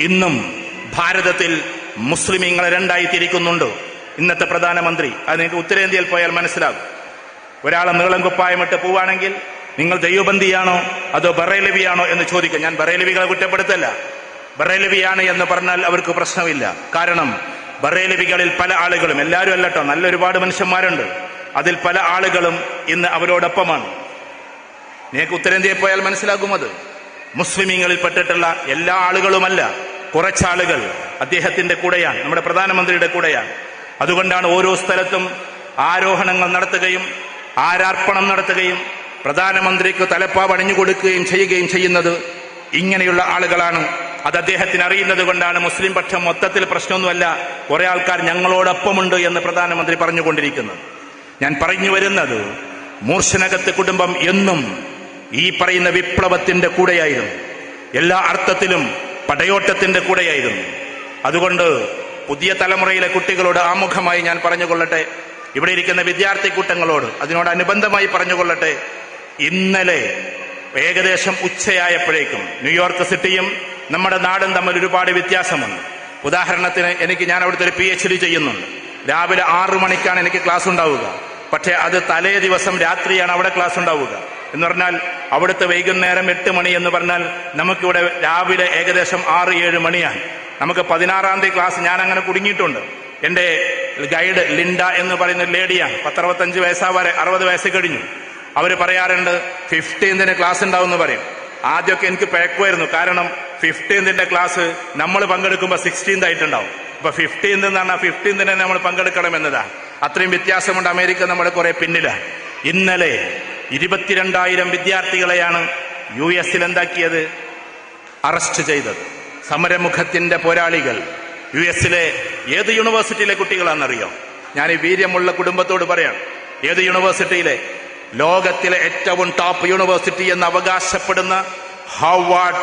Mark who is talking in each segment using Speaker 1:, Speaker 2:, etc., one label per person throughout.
Speaker 1: ഇന്നും ഭാരതത്തിൽ മുസ്ലിമീങ്ങളെ രണ്ടായി തിരിക്കുന്നുണ്ട്. ഇന്നത്തെ പ്രധാനമന്ത്രി അത് നിങ്ങൾക്ക് ഉത്തരേന്ത്യയിൽ പോയാൽ മനസ്സിലാകും. ഒരാളെ നീളം കുപ്പായമിട്ട് പോവുകയാണെങ്കിൽ നിങ്ങൾ ദൈവബന്ധിയാണോ അതോ ബറേലവിയാണോ എന്ന് ചോദിക്കുക. ഞാൻ ബറേലവികളെ കുറ്റപ്പെടുത്തല്ല. ബറേലവിയാണ് എന്ന് പറഞ്ഞാൽ അവർക്ക് പ്രശ്നമില്ല. കാരണം ബറേലവികളിൽ പല ആളുകളും, എല്ലാവരും അല്ലട്ടോ, നല്ല ഒരുപാട് മനുഷ്യന്മാരുണ്ട്, അതിൽ പല ആളുകളും ഇന്ന് അവരോടൊപ്പമാണ്. നിങ്ങൾക്ക് ഉത്തരേന്ത്യയിൽ പോയാൽ മനസ്സിലാകും. അത് മുസ്ലിമീങ്ങളിൽ പെട്ടിട്ടുള്ള എല്ലാ ആളുകളുമല്ല, കുറച്ചാളുകൾ അദ്ദേഹത്തിന്റെ കൂടെയാണ്, നമ്മുടെ പ്രധാനമന്ത്രിയുടെ കൂടെയാണ്. അതുകൊണ്ടാണ് ഓരോ സ്ഥലത്തും ആരോഹണങ്ങൾ നടത്തുകയും ആരാർപ്പണം നടത്തുകയും പ്രധാനമന്ത്രിക്ക് തലപ്പാവ് അണിഞ്ഞു കൊടുക്കുകയും ചെയ്യുന്നത് ഇങ്ങനെയുള്ള ആളുകളാണ്. അത് അദ്ദേഹത്തിന് അറിയുന്നത് കൊണ്ടാണ് മുസ്ലിം പക്ഷം മൊത്തത്തിൽ പ്രശ്നമൊന്നുമല്ല, കുറെ ആൾക്കാർ ഞങ്ങളോടൊപ്പമുണ്ട് എന്ന് പ്രധാനമന്ത്രി പറഞ്ഞുകൊണ്ടിരിക്കുന്നത്. ഞാൻ പറഞ്ഞു വരുന്നത്, മൂർശനകത്ത് കുടുംബം എന്നും ഈ പറയുന്ന വിപ്ലവത്തിന്റെ കൂടെയായിരുന്നു, എല്ലാ അർത്ഥത്തിലും പടയോട്ടത്തിന്റെ കൂടെയായിരുന്നു. അതുകൊണ്ട് പുതിയ തലമുറയിലെ കുട്ടികളോട് ആമുഖമായി ഞാൻ പറഞ്ഞുകൊള്ളട്ടെ, ഇവിടെ ഇരിക്കുന്ന വിദ്യാർത്ഥി കൂട്ടങ്ങളോട് അതിനോടനുബന്ധമായി പറഞ്ഞുകൊള്ളട്ടെ, ഇന്നലെ ഏകദേശം ഉച്ചയായപ്പോഴേക്കും ന്യൂയോർക്ക് സിറ്റിയും നമ്മുടെ നാടും തമ്മിൽ ഒരുപാട് വ്യത്യാസമുണ്ട്. ഉദാഹരണത്തിന് ഞാൻ അവിടുത്തെ ഒരു PhD ചെയ്യുന്നുണ്ട്. രാവിലെ 6 മണിക്കാണ് എനിക്ക് ക്ലാസ് ഉണ്ടാവുക. പക്ഷേ അത് തലേ ദിവസം രാത്രിയാണ് അവിടെ ക്ലാസ് ഉണ്ടാവുക. എന്ന് പറഞ്ഞാൽ അവിടുത്തെ വൈകുന്നേരം 8 മണി എന്ന് പറഞ്ഞാൽ നമുക്കിവിടെ രാവിലെ ഏകദേശം 6-7 മണിയാണ്. നമുക്ക് 16-ാം തീയതി ക്ലാസ്. ഞാൻ അങ്ങനെ കുടുങ്ങിയിട്ടുണ്ട്. എൻ്റെ ഗൈഡ് ലിൻഡ എന്ന് പറയുന്ന ലേഡിയാണ്, 65 വയസ്സാവാറെ 60 വയസ്സ് കഴിഞ്ഞു. അവർ പറയാറുണ്ട് 15ന് ക്ലാസ് ഉണ്ടാവും എന്ന് പറയും. ആദ്യമൊക്കെ എനിക്ക് പേക്കുമായിരുന്നു, കാരണം 15ന്റെ ക്ലാസ് നമ്മൾ പങ്കെടുക്കുമ്പോൾ 16th ആയിട്ടുണ്ടാവും. അപ്പൊ 15th എന്ന് പറഞ്ഞാൽ 15ന് നമ്മൾ പങ്കെടുക്കണം എന്നതാണ്. അത്രയും വ്യത്യാസമുണ്ട്. അമേരിക്ക നമ്മുടെ കുറെ പിന്നിലാണ്. ഇന്നലെ 22,000 വിദ്യാർത്ഥികളെയാണ് US എന്താക്കിയത്, അറസ്റ്റ് ചെയ്തത്. സമരമുഖത്തിന്റെ പോരാളികൾ. US ഏത് യൂണിവേഴ്സിറ്റിയിലെ കുട്ടികളാണെന്നറിയോ? ഞാൻ ഈ വീര്യമുള്ള കുടുംബത്തോട് പറയാം, ഏത് യൂണിവേഴ്സിറ്റിയിലെ, ലോകത്തിലെ ഏറ്റവും ടോപ്പ് യൂണിവേഴ്സിറ്റി എന്ന് അവകാശപ്പെടുന്ന ഹാർവാർഡ്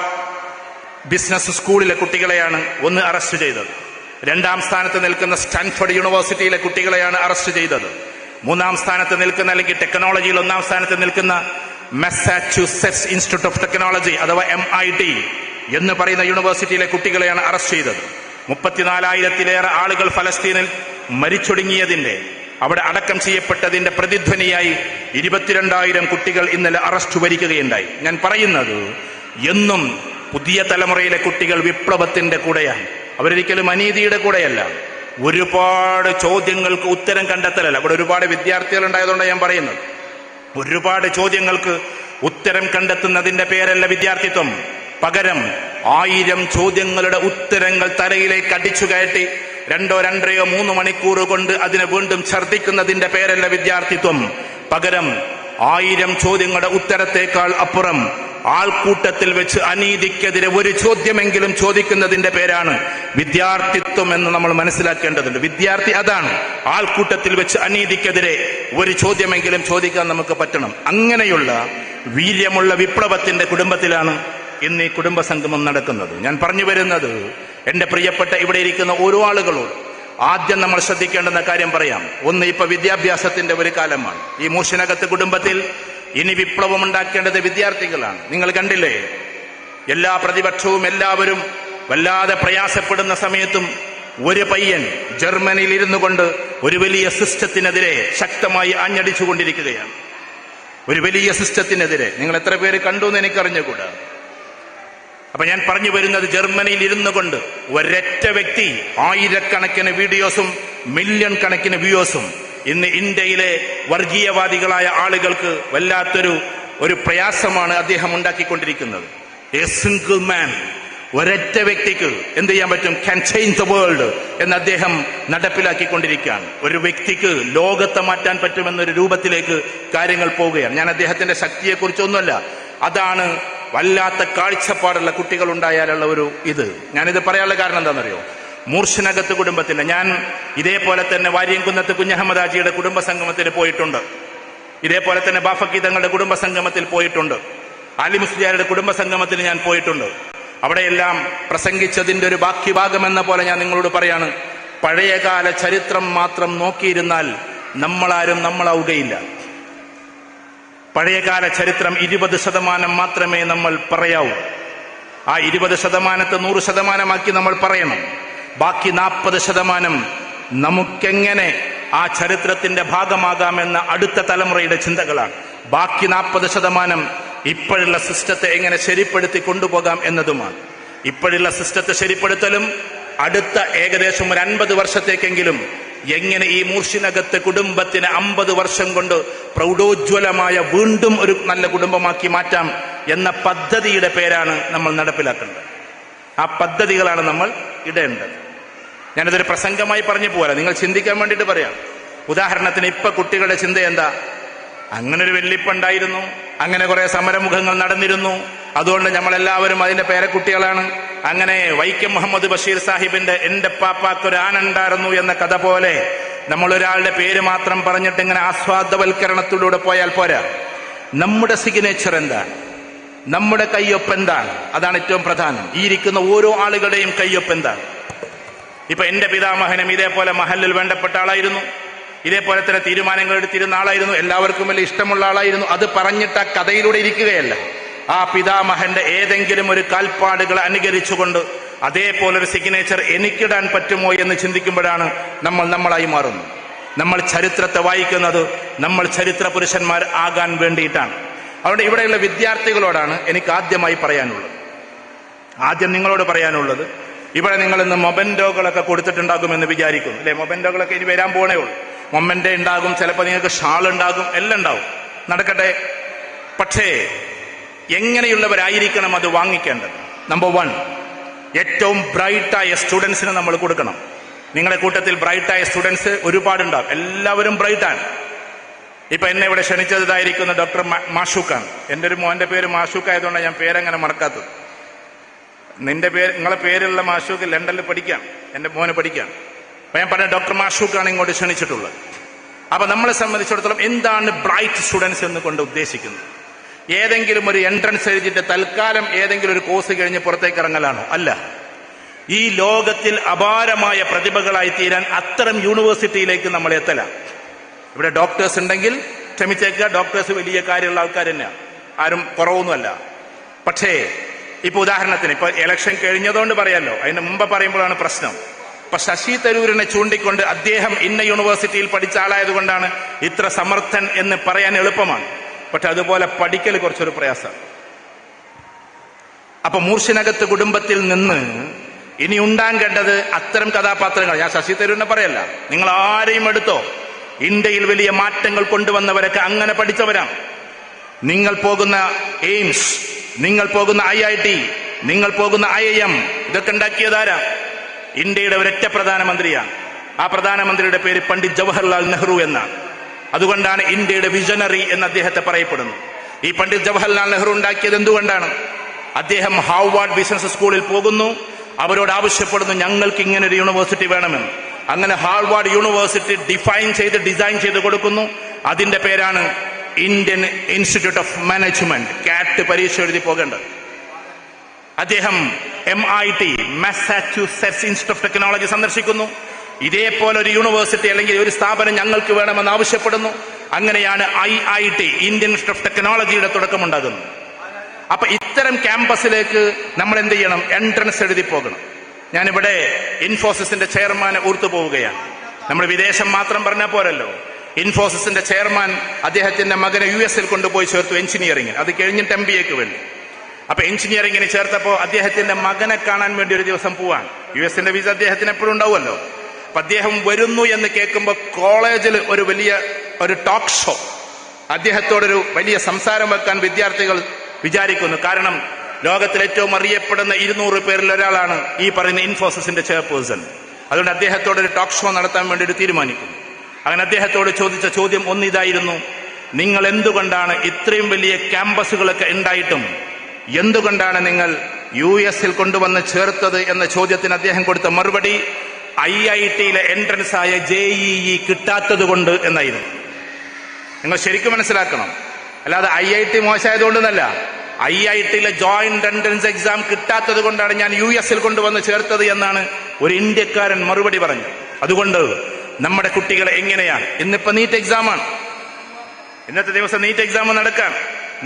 Speaker 1: ബിസിനസ് സ്കൂളിലെ കുട്ടികളെയാണ് ഒന്ന് അറസ്റ്റ് ചെയ്തത്. 2ാം സ്ഥാനത്ത് നിൽക്കുന്ന സ്റ്റാൻഫോർഡ് യൂണിവേഴ്സിറ്റിയിലെ കുട്ടികളെയാണ് അറസ്റ്റ് ചെയ്തത്. 3ാം സ്ഥാനത്ത് നിൽക്കുന്ന, അല്ലെങ്കിൽ ടെക്നോളജിയിൽ 1ാം സ്ഥാനത്ത് നിൽക്കുന്ന മസാച്യൂസെറ്റ്സ് ഇൻസ്റ്റിറ്റ്യൂട്ട് ഓഫ് ടെക്നോളജി അഥവാ MIT എന്ന് പറയുന്ന യൂണിവേഴ്സിറ്റിയിലെ കുട്ടികളെയാണ് അറസ്റ്റ് ചെയ്തത്. 34,000-ലേറെ ആളുകൾ ഫലസ്തീനിൽ മരിച്ചൊടുങ്ങിയതിന്റെ, അവിടെ അടക്കം ചെയ്യപ്പെട്ടതിന്റെ പ്രതിധ്വനിയായി 22,000 കുട്ടികൾ ഇന്നലെ അറസ്റ്റ് വരിക്കുകയുണ്ടായി. ഞാൻ പറയുന്നത്, എന്നും പുതിയ തലമുറയിലെ കുട്ടികൾ വിപ്ലവത്തിന്റെ കൂടെയാണ്. അവരൊരിക്കലും അനീതിയുടെ കൂടെയല്ല. ഒരുപാട് ചോദ്യങ്ങൾക്ക് ഉത്തരം കണ്ടെത്തലല്ല. അവിടെ ഒരുപാട് വിദ്യാർത്ഥികൾ ഉണ്ടായതുകൊണ്ടാണ് ഞാൻ പറയുന്നത്. ഒരുപാട് ചോദ്യങ്ങൾക്ക് ഉത്തരം കണ്ടെത്തുന്നതിന്റെ പേരല്ല വിദ്യാർത്ഥിത്വം. പകരം 1000 ചോദ്യങ്ങളുടെ ഉത്തരങ്ങൾ തലയിലേക്ക് അടിച്ചു കയറ്റി 2, 2.5, 3 മണിക്കൂർ കൊണ്ട് അതിനെ വീണ്ടും ഛർദ്ദിക്കുന്നതിന്റെ പേരല്ല വിദ്യാർത്ഥിത്വം. പകരം 1000 ചോദ്യങ്ങളുടെ ഉത്തരത്തേക്കാൾ അപ്പുറം ആൾക്കൂട്ടത്തിൽ വെച്ച് അനീതിക്കെതിരെ ഒരു ചോദ്യമെങ്കിലും ചോദിക്കുന്നതിന്റെ പേരാണ് വിദ്യാർത്ഥിത്വം എന്ന് നമ്മൾ മനസ്സിലാക്കേണ്ടതുണ്ട്. വിദ്യാർത്ഥി അതാണ്. ആൾക്കൂട്ടത്തിൽ വെച്ച് അനീതിക്കെതിരെ ഒരു ചോദ്യമെങ്കിലും ചോദിക്കാൻ നമുക്ക് പറ്റണം. അങ്ങനെയുള്ള വീര്യമുള്ള വിപ്ലവത്തിന്റെ കുടുംബത്തിലാണ് ഇന്ന് ഈ കുടുംബ സംഗമം നടക്കുന്നത്. ഞാൻ പറഞ്ഞു വരുന്നത്, എന്റെ പ്രിയപ്പെട്ട ഇവിടെ ഇരിക്കുന്ന ഓരോ ആളുകളോട് ആദ്യം നമ്മൾ ശ്രദ്ധിക്കേണ്ടുന്ന കാര്യം പറയാം. ഒന്ന്, ഇപ്പൊ വിദ്യാഭ്യാസത്തിന്റെ ഒരു കാലമാണ്. ഈ മൂർശനകത്ത് കുടുംബത്തിൽ ഇനി വിപ്ലവം ഉണ്ടാക്കേണ്ടത് വിദ്യാർത്ഥികളാണ്. നിങ്ങൾ കണ്ടില്ലേ, എല്ലാ പ്രതിപക്ഷവും എല്ലാവരും വല്ലാതെ പ്രയാസപ്പെടുന്ന സമയത്തും ഒരു പയ്യൻ ജർമ്മനിയിൽ ഇരുന്നു കൊണ്ട് ഒരു വലിയ സിസ്റ്റത്തിനെതിരെ ശക്തമായി ആഞ്ഞടിച്ചുകൊണ്ടിരിക്കുകയാണ്. ഒരു വലിയ സിസ്റ്റത്തിനെതിരെ. നിങ്ങൾ എത്ര പേര് കണ്ടു എന്ന് എനിക്കറിഞ്ഞുകൂടാ. അപ്പൊ ഞാൻ പറഞ്ഞു വരുന്നത്, ജർമ്മനിയിൽ ഇരുന്നു കൊണ്ട് ഒരൊറ്റ വ്യക്തി 1000-കണക്കിന് വീഡിയോസും മില്യൺ കണക്കിന് വ്യൂസും ഇന്ന് ഇന്ത്യയിലെ വർഗീയവാദികളായ ആളുകൾക്ക് വല്ലാത്തൊരു പ്രയാസമാണ് അദ്ദേഹം ഉണ്ടാക്കിക്കൊണ്ടിരിക്കുന്നത്. എ സിംഗിൾ മാൻ, ഒരൊറ്റ വ്യക്തിക്ക് എന്ത് ചെയ്യാൻ പറ്റും, ക്യാൻ ചേഞ്ച് ദ വേൾഡ് എന്ന് അദ്ദേഹം നടപ്പിലാക്കിക്കൊണ്ടിരിക്കുകയാണ്. ഒരു വ്യക്തിക്ക് ലോകത്തെ മാറ്റാൻ പറ്റുമെന്നൊരു രൂപത്തിലേക്ക് കാര്യങ്ങൾ പോവുകയാണ്. ഞാൻ അദ്ദേഹത്തിന്റെ ശക്തിയെക്കുറിച്ചൊന്നുമല്ല, അതാണ് വല്ലാത്ത കാഴ്ചപ്പാടുള്ള കുട്ടികൾ ഉണ്ടായാലുള്ള ഞാനിത് പറയാനുള്ള കാരണം എന്താണെന്നറിയോ? മൂർശനകത്ത് കുടുംബത്തിന്റെ, ഞാൻ ഇതേപോലെ തന്നെ വാര്യംകുന്നത്ത് കുഞ്ഞഹമ്മദ് ഹാജിയുടെ കുടുംബ സംഗമത്തിന് പോയിട്ടുണ്ട്. ഇതേപോലെ തന്നെ ബാഫക്കി തങ്ങളുടെ കുടുംബ സംഗമത്തിൽ പോയിട്ടുണ്ട്. അലി മുസ്ലിയാരുടെ കുടുംബ സംഗമത്തിന് ഞാൻ പോയിട്ടുണ്ട്. അവിടെയെല്ലാം പ്രസംഗിച്ചതിന്റെ ഒരു ബാക്കി ഭാഗം എന്ന പോലെ ഞാൻ നിങ്ങളോട് പറയാണ്, പഴയകാല ചരിത്രം മാത്രം നോക്കിയിരുന്നാൽ നമ്മളാരും നമ്മളാവുകയില്ല. പഴയകാല ചരിത്രം 20% മാത്രമേ നമ്മൾ പറയാവൂ. ആ 20% 100% നമ്മൾ പറയണം. ബാക്കി 40% നമുക്കെങ്ങനെ ആ ചരിത്രത്തിന്റെ ഭാഗമാകാമെന്ന അടുത്ത തലമുറയുടെ ചിന്തകളാണ്. ബാക്കി 40% ഇപ്പോഴുള്ള സിസ്റ്റത്തെ എങ്ങനെ ശരിപ്പെടുത്തി കൊണ്ടുപോകാം എന്നതുമാണ്. ഇപ്പോഴുള്ള സിസ്റ്റത്തെ ശരിപ്പെടുത്തലും അടുത്ത ഏകദേശം ഒരു 50 വർഷത്തേക്കെങ്കിലും എങ്ങനെ ഈ മൂർഷിനകത്ത് കുടുംബത്തിന് 50 വർഷം കൊണ്ട് പ്രൗഢോജ്വലമായ വീണ്ടും ഒരു നല്ല കുടുംബമാക്കി മാറ്റാം എന്ന പദ്ധതിയുടെ പേരാണ് നമ്മൾ നടപ്പിലാക്കേണ്ടത്. ആ പദ്ധതികളാണ് നമ്മൾ ഇടേണ്ടത്. ഞാനതൊരു പ്രസംഗമായി പറഞ്ഞു പോരാ, നിങ്ങൾ ചിന്തിക്കാൻ വേണ്ടിയിട്ട് പറയാം. ഉദാഹരണത്തിന് ഇപ്പൊ കുട്ടികളുടെ ചിന്ത എന്താ? അങ്ങനെ ഒരു വെല്ലിപ്പുണ്ടായിരുന്നു, അങ്ങനെ കുറെ സമരമുഖങ്ങൾ നടന്നിരുന്നു, അതുകൊണ്ട് നമ്മളെല്ലാവരും അതിന്റെ പേരക്കുട്ടികളാണ്. അങ്ങനെ വൈക്കം മുഹമ്മദ് ബഷീർ സാഹിബിന്റെ എന്റെ പാപ്പാക്കൊരു ആനുണ്ടായിരുന്നു എന്ന കഥ പോലെ നമ്മൾ ഒരാളുടെ പേര് മാത്രം പറഞ്ഞിട്ട് ഇങ്ങനെ ആസ്വാദവൽക്കരണത്തിലൂടെ പോയാൽ പോരാ. നമ്മുടെ സിഗ്നേച്ചർ എന്താണ്? നമ്മുടെ കയ്യൊപ്പ് എന്താണ്? അതാണ് ഏറ്റവും പ്രധാനം. ഈ ഇരിക്കുന്ന ഓരോ ആളുകളുടെയും കയ്യൊപ്പ് എന്താണ്? ഇപ്പൊ എന്റെ പിതാമഹനും ഇതേപോലെ മഹലിൽ വേണ്ടപ്പെട്ട ആളായിരുന്നു, ഇതേപോലെ തന്നെ തീരുമാനങ്ങൾ എടുത്തിരുന്ന ആളായിരുന്നു, എല്ലാവർക്കും വലിയ ഇഷ്ടമുള്ള ആളായിരുന്നു. അത് പറഞ്ഞിട്ട് ആ കഥയിലൂടെ ഇരിക്കുകയല്ല. ആ പിതാമഹന്റെ ഏതെങ്കിലും ഒരു കാൽപ്പാടുകൾ അനുകരിച്ചുകൊണ്ട് അതേപോലൊരു സിഗ്നേച്ചർ എനിക്കിടാൻ പറ്റുമോ എന്ന് ചിന്തിക്കുമ്പോഴാണ് നമ്മളായി മാറുന്നത്. നമ്മൾ ചരിത്രത്തെ വായിക്കുന്നത് നമ്മൾ ചരിത്ര പുരുഷന്മാർ ആകാൻ വേണ്ടിയിട്ടാണ്. അതുകൊണ്ട് ഇവിടെയുള്ള വിദ്യാർത്ഥികളോടാണ് എനിക്ക് ആദ്യമായി പറയാനുള്ളത്. ആദ്യം നിങ്ങളോട് പറയാനുള്ളത്, ഇവിടെ നിങ്ങൾ ഇന്ന് മൊബൻറ്റോകളൊക്കെ കൊടുത്തിട്ടുണ്ടാകുമെന്ന് വിചാരിക്കുന്നു അല്ലെ? മൊബൻറ്റോകളൊക്കെ ഇനി വരാൻ പോണേ ഉള്ളൂ. മൊമെന്റ് ഉണ്ടാകും, ചിലപ്പോൾ നിങ്ങൾക്ക് ഷാൾ ഉണ്ടാകും, എല്ലാം ഉണ്ടാവും, നടക്കട്ടെ. പക്ഷേ എങ്ങനെയുള്ളവരായിരിക്കണം അത് വാങ്ങിക്കേണ്ടത്? നമ്പർ 1, ഏറ്റവും ബ്രൈറ്റായ സ്റ്റുഡൻസിന് നമ്മൾ കൊടുക്കണം. നിങ്ങളുടെ കൂട്ടത്തിൽ ബ്രൈറ്റായ സ്റ്റുഡൻസ് ഒരുപാടുണ്ടാവും, എല്ലാവരും ബ്രൈറ്റാണ്. ഇപ്പൊ എന്നെ ഇവിടെ ക്ഷണിച്ചതായിരിക്കുന്ന ഡോക്ടർ മാഷൂഖാണ്. എൻ്റെ ഒരു മോന്റെ പേര് മാഷൂഖ് ആയതുകൊണ്ടാണ് ഞാൻ പേരെങ്ങനെ മറക്കാത്തത്. നിങ്ങളെ പേരുള്ള മാഷൂഖ് ലണ്ടനിൽ പഠിക്കാം, എൻ്റെ മോന് പഠിക്കാം. അപ്പൊ ഞാൻ പറഞ്ഞ ഡോക്ടർ മാഷൂഖാണ് ഇങ്ങോട്ട് ക്ഷണിച്ചിട്ടുള്ളത്. അപ്പൊ നമ്മളെ സംബന്ധിച്ചിടത്തോളം എന്താണ് ബ്രൈറ്റ് സ്റ്റുഡൻസ് എന്ന് കൊണ്ട് ഉദ്ദേശിക്കുന്നത്? ഏതെങ്കിലും ഒരു എൻട്രൻസ് എഴുതിയിട്ട് തൽക്കാലം ഏതെങ്കിലും ഒരു കോഴ്സ് കഴിഞ്ഞ് പുറത്തേക്ക് ഇറങ്ങലാണോ? അല്ല. ഈ ലോകത്തിൽ അപാരമായ പ്രതിഭകളായി തീരാൻ അത്തരം യൂണിവേഴ്സിറ്റിയിലേക്ക് നമ്മൾ എത്തലാണ്. ഇവിടെ ഡോക്ടേഴ്സ് ഉണ്ടെങ്കിൽ ക്ഷമിച്ചേക്കുക, ഡോക്ടേഴ്സ് വലിയ കാര്യമുള്ള ആൾക്കാർ തന്നെയാണ്, ആരും കുറവൊന്നുമല്ല. പക്ഷേ ഇപ്പൊ ഉദാഹരണത്തിന് ഇപ്പൊ ഇലക്ഷൻ കഴിഞ്ഞതുകൊണ്ട് പറയാമല്ലോ, അതിന് മുമ്പ് പറയുമ്പോഴാണ് പ്രശ്നം. ഇപ്പൊ ശശി തരൂരിനെ ചൂണ്ടിക്കൊണ്ട് അദ്ദേഹം ഇന്ന യൂണിവേഴ്സിറ്റിയിൽ പഠിച്ച ആളായതുകൊണ്ടാണ് ഇത്ര സമർത്ഥൻ എന്ന് പറയാൻ എളുപ്പമാണ്. പക്ഷെ അതുപോലെ പഠിക്കൽ കുറച്ചൊരു പ്രയാസമാണ്. അപ്പൊ മൂർഷിനകത്ത് കുടുംബത്തിൽ നിന്ന് ഇനി ഉണ്ടാകേണ്ടത് അത്തരം കഥാപാത്രങ്ങൾ. ഞാൻ ശശി തരൂരിനെ പറയല്ല, നിങ്ങൾ ആരെയും എടുത്തോ, ഇന്ത്യയിൽ വലിയ മാറ്റങ്ങൾ കൊണ്ടുവന്നവരൊക്കെ അങ്ങനെ പഠിച്ചവരാണ്. നിങ്ങൾ പോകുന്ന എയിംസ്, നിങ്ങൾ പോകുന്ന IIT, നിങ്ങൾ പോകുന്ന IIM, ഇതൊക്കെ ഉണ്ടാക്കിയതാരാ? ഇന്ത്യയുടെ ഒരൊറ്റ പ്രധാനമന്ത്രിയാണ്. ആ പ്രധാനമന്ത്രിയുടെ പേര് പണ്ഡിറ്റ് ജവഹർലാൽ നെഹ്റു എന്നാണ്. അതുകൊണ്ടാണ് ഇന്ത്യയുടെ വിഷണറി എന്ന് അദ്ദേഹത്തെ പറയപ്പെടുന്നു. ഈ പണ്ഡിറ്റ് ജവഹർലാൽ നെഹ്റു ഉണ്ടാക്കിയത് എന്തുകൊണ്ടാണ്? അദ്ദേഹം ഹാർവാർഡ് ബിസിനസ് സ്കൂളിൽ പോകുന്നു, അവരോട് ആവശ്യപ്പെടുന്നു ഞങ്ങൾക്ക് ഇങ്ങനെ ഒരു യൂണിവേഴ്സിറ്റി വേണമെന്ന്. അങ്ങനെ ഹാർവാർഡ് യൂണിവേഴ്സിറ്റി ഡിസൈൻ ചെയ്ത് കൊടുക്കുന്നു. അതിന്റെ പേരാണ് ഇന്ത്യൻ ഇൻസ്റ്റിറ്റ്യൂട്ട് ഓഫ് മാനേജ്മെന്റ്. കാറ്റ് പരീക്ഷ എഴുതി പോകേണ്ടത്. അദ്ദേഹം MIT, Massachusetts institute of technology സന്ദർശിക്കുന്നു. ഇതേപോലെ ഒരു യൂണിവേഴ്സിറ്റി അല്ലെങ്കിൽ ഒരു സ്ഥാപനം ഞങ്ങൾക്ക് വേണമെന്ന് ആവശ്യപ്പെടുന്നു. അങ്ങനെയാണ് IIT, ഇന്ത്യൻ ഇൻസ്റ്റിറ്റ്യൂട്ട് ഓഫ് ടെക്നോളജിയുടെ തുടക്കമുണ്ടാകുന്നത്. അപ്പൊ ഇത്തരം ക്യാമ്പസിലേക്ക് നമ്മൾ എന്ത് ചെയ്യണം? എൻട്രൻസ് എഴുതി പോകണം. ഞാനിവിടെ ഇൻഫോസിസിന്റെ ചെയർമാനെ ഓർത്തു പോവുകയാണ്. നമ്മൾ വിദേശം മാത്രം പറഞ്ഞാൽ പോരല്ലോ. ഇൻഫോസിസിന്റെ ചെയർമാൻ അദ്ദേഹത്തിന്റെ മകനെ US കൊണ്ടുപോയി ചേർത്തു എഞ്ചിനീയറിംഗിന്. അത് കഴിഞ്ഞിട്ട് MBAക്ക് വേണ്ടി. അപ്പൊ എഞ്ചിനീയറിംഗിന് ചേർത്തപ്പോ അദ്ദേഹത്തിന്റെ മകനെ കാണാൻ വേണ്ടി ഒരു ദിവസം പോവാൻ. US വിസ അദ്ദേഹത്തിന് എപ്പോഴും ഉണ്ടാവുമല്ലോ. അപ്പൊ അദ്ദേഹം വരുന്നു എന്ന് കേൾക്കുമ്പോൾ കോളേജിൽ ഒരു ടോക്ക് ഷോ, അദ്ദേഹത്തോടൊരു വലിയ സംസാരം വെക്കാൻ വിദ്യാർത്ഥികൾ വിചാരിക്കുന്നു. കാരണം ലോകത്തിൽ ഏറ്റവും അറിയപ്പെടുന്ന 200 പേരിൽ ഒരാളാണ് ഈ പറയുന്ന ഇൻഫോസിസിന്റെ ചെയർപേഴ്സൺ. അതുകൊണ്ട് അദ്ദേഹത്തോടൊരു ടോക്ക് ഷോ നടത്താൻ വേണ്ടി ഒരു തീരുമാനിക്കുന്നു. അങ്ങനെ അദ്ദേഹത്തോട് ചോദിച്ച ചോദ്യം ഒന്നിതായിരുന്നു: നിങ്ങൾ എന്തുകൊണ്ടാണ് ഇത്രയും വലിയ ക്യാമ്പസുകളൊക്കെ ഉണ്ടായിട്ടും എന്തുകൊണ്ടാണ് നിങ്ങൾ US കൊണ്ടുവന്ന് ചേർത്തത് എന്ന ചോദ്യത്തിന് അദ്ദേഹം കൊടുത്ത മറുപടി IIT-യിലെ എൻട്രൻസ് ആയ JEE കിട്ടാത്തത് കൊണ്ട് എന്നായിരുന്നു. നിങ്ങൾ ശരിക്കും മനസ്സിലാക്കണം. അല്ലാതെ IIT മോശമായതുകൊണ്ടെന്നല്ല, IIT-യിലെ ജോയിന്റ് എൻട്രൻസ് എക്സാം കിട്ടാത്തത് കൊണ്ടാണ് ഞാൻ US കൊണ്ടുവന്ന് ചേർത്തത് എന്നാണ് ഒരു ഇന്ത്യക്കാരൻ മറുപടി പറഞ്ഞത്. അതുകൊണ്ട് നമ്മുടെ കുട്ടികളെ എങ്ങനെയാണ്, ഇന്നിപ്പോ നീറ്റ് എക്സാമാണ്, ഇന്നത്തെ ദിവസം നീറ്റ് എക്സാം നടക്കാൻ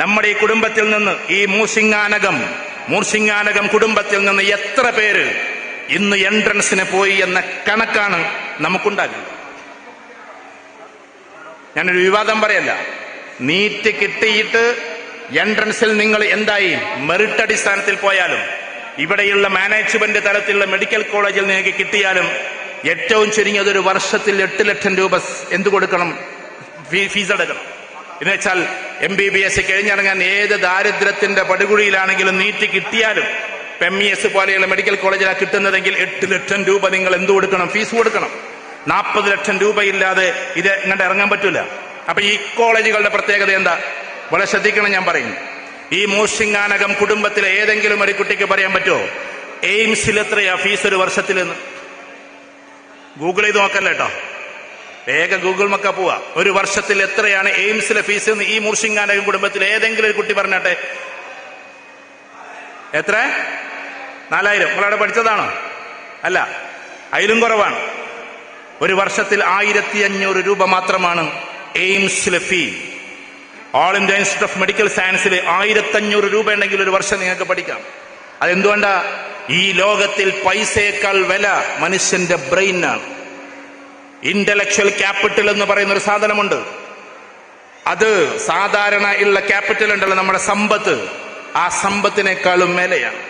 Speaker 1: നമ്മുടെ ഈ കുടുംബത്തിൽ നിന്ന്, ഈ മൂസിങ്ങാനകം മൂർശിങ്ങാനകം കുടുംബത്തിൽ നിന്ന് എത്ര പേര് ഇന്ന് എൻട്രൻസിന് പോയി എന്ന കണക്കാണ് നമുക്കുണ്ടാകുന്നത്. ഞാനൊരു വിവാദം പറയല്ല. നീറ്റ് കിട്ടിയിട്ട് എൻട്രൻസിൽ നിങ്ങൾ എന്തായി മെറിറ്റ് അടിസ്ഥാനത്തിൽ പോയാലും ഇവിടെയുള്ള മാനേജ്മെന്റ് തലത്തിലുള്ള മെഡിക്കൽ കോളേജിൽ നിങ്ങൾക്ക് കിട്ടിയാലും ഏറ്റവും ചുരുങ്ങിയത് ഒരു വർഷത്തിൽ 8 ലക്ഷം രൂപ എന്ത് കൊടുക്കണം? ഫീസ് അടക്കണം. എന്ന് വെച്ചാൽ MBBS കഴിഞ്ഞിറങ്ങാൻ ഏത് ദാരിദ്ര്യത്തിന്റെ പടുകുഴിയിലാണെങ്കിലും നീറ്റ് കിട്ടിയാലും MES പോലെയുള്ള മെഡിക്കൽ കോളേജിലാണ് കിട്ടുന്നതെങ്കിൽ 8 ലക്ഷം രൂപ നിങ്ങൾ എന്ത് കൊടുക്കണം? ഫീസ് കൊടുക്കണം. 40 ലക്ഷം രൂപയില്ലാതെ ഇത് ഇങ്ങോട്ട് ഇറങ്ങാൻ പറ്റൂല. അപ്പൊ ഈ കോളേജുകളുടെ പ്രത്യേകത എന്താ? വളരെ ശ്രദ്ധിക്കണം. ഞാൻ പറയുന്നു, ഈ മൂർശിങ്ങാനകം കുടുംബത്തിലെ ഏതെങ്കിലും ഒരു കുട്ടിക്ക് പറയാൻ പറ്റുമോ എയിംസിൽ എത്രയാ ഫീസ് ഒരു വർഷത്തിലെന്ന്? ഗൂഗിൾ ചെയ്ത് നോക്കല്ലേ കേട്ടോ, വേഗം ഗൂഗിൾ മക്ക പോവാ. ഒരു വർഷത്തിൽ എത്രയാണ് എയിംസിലെ ഫീസ് എന്ന് ഈ മൂർശിങ്ങാനകം കുടുംബത്തിൽ ഏതെങ്കിലും ഒരു കുട്ടി പറഞ്ഞാട്ടെ. എത്ര? 4000. നിങ്ങളവിടെ പഠിച്ചതാണോ? അല്ല, അതിലും കുറവാണ്. ഒരു വർഷത്തിൽ 1500 രൂപ മാത്രമാണ് എയിംസിലെ fee. All India institute of medical സയൻസിൽ 1500 രൂപ ഉണ്ടെങ്കിൽ ഒരു വർഷം നിങ്ങൾക്ക് പഠിക്കാം. അതെന്തുകൊണ്ടാ? ഈ ലോകത്തിൽ പൈസയേക്കാൾ വില മനുഷ്യന്റെ ബ്രെയിനാണ്. ഇന്റലക്ച്വൽ ക്യാപിറ്റൽ എന്ന് പറയുന്ന ഒരു സാധനമുണ്ട്. അത് സാധാരണ ഉള്ള ക്യാപിറ്റൽ ഉണ്ടല്ലോ, നമ്മുടെ സമ്പത്ത്, ആ സമ്പത്തിനേക്കാളും മേലെയാണ്.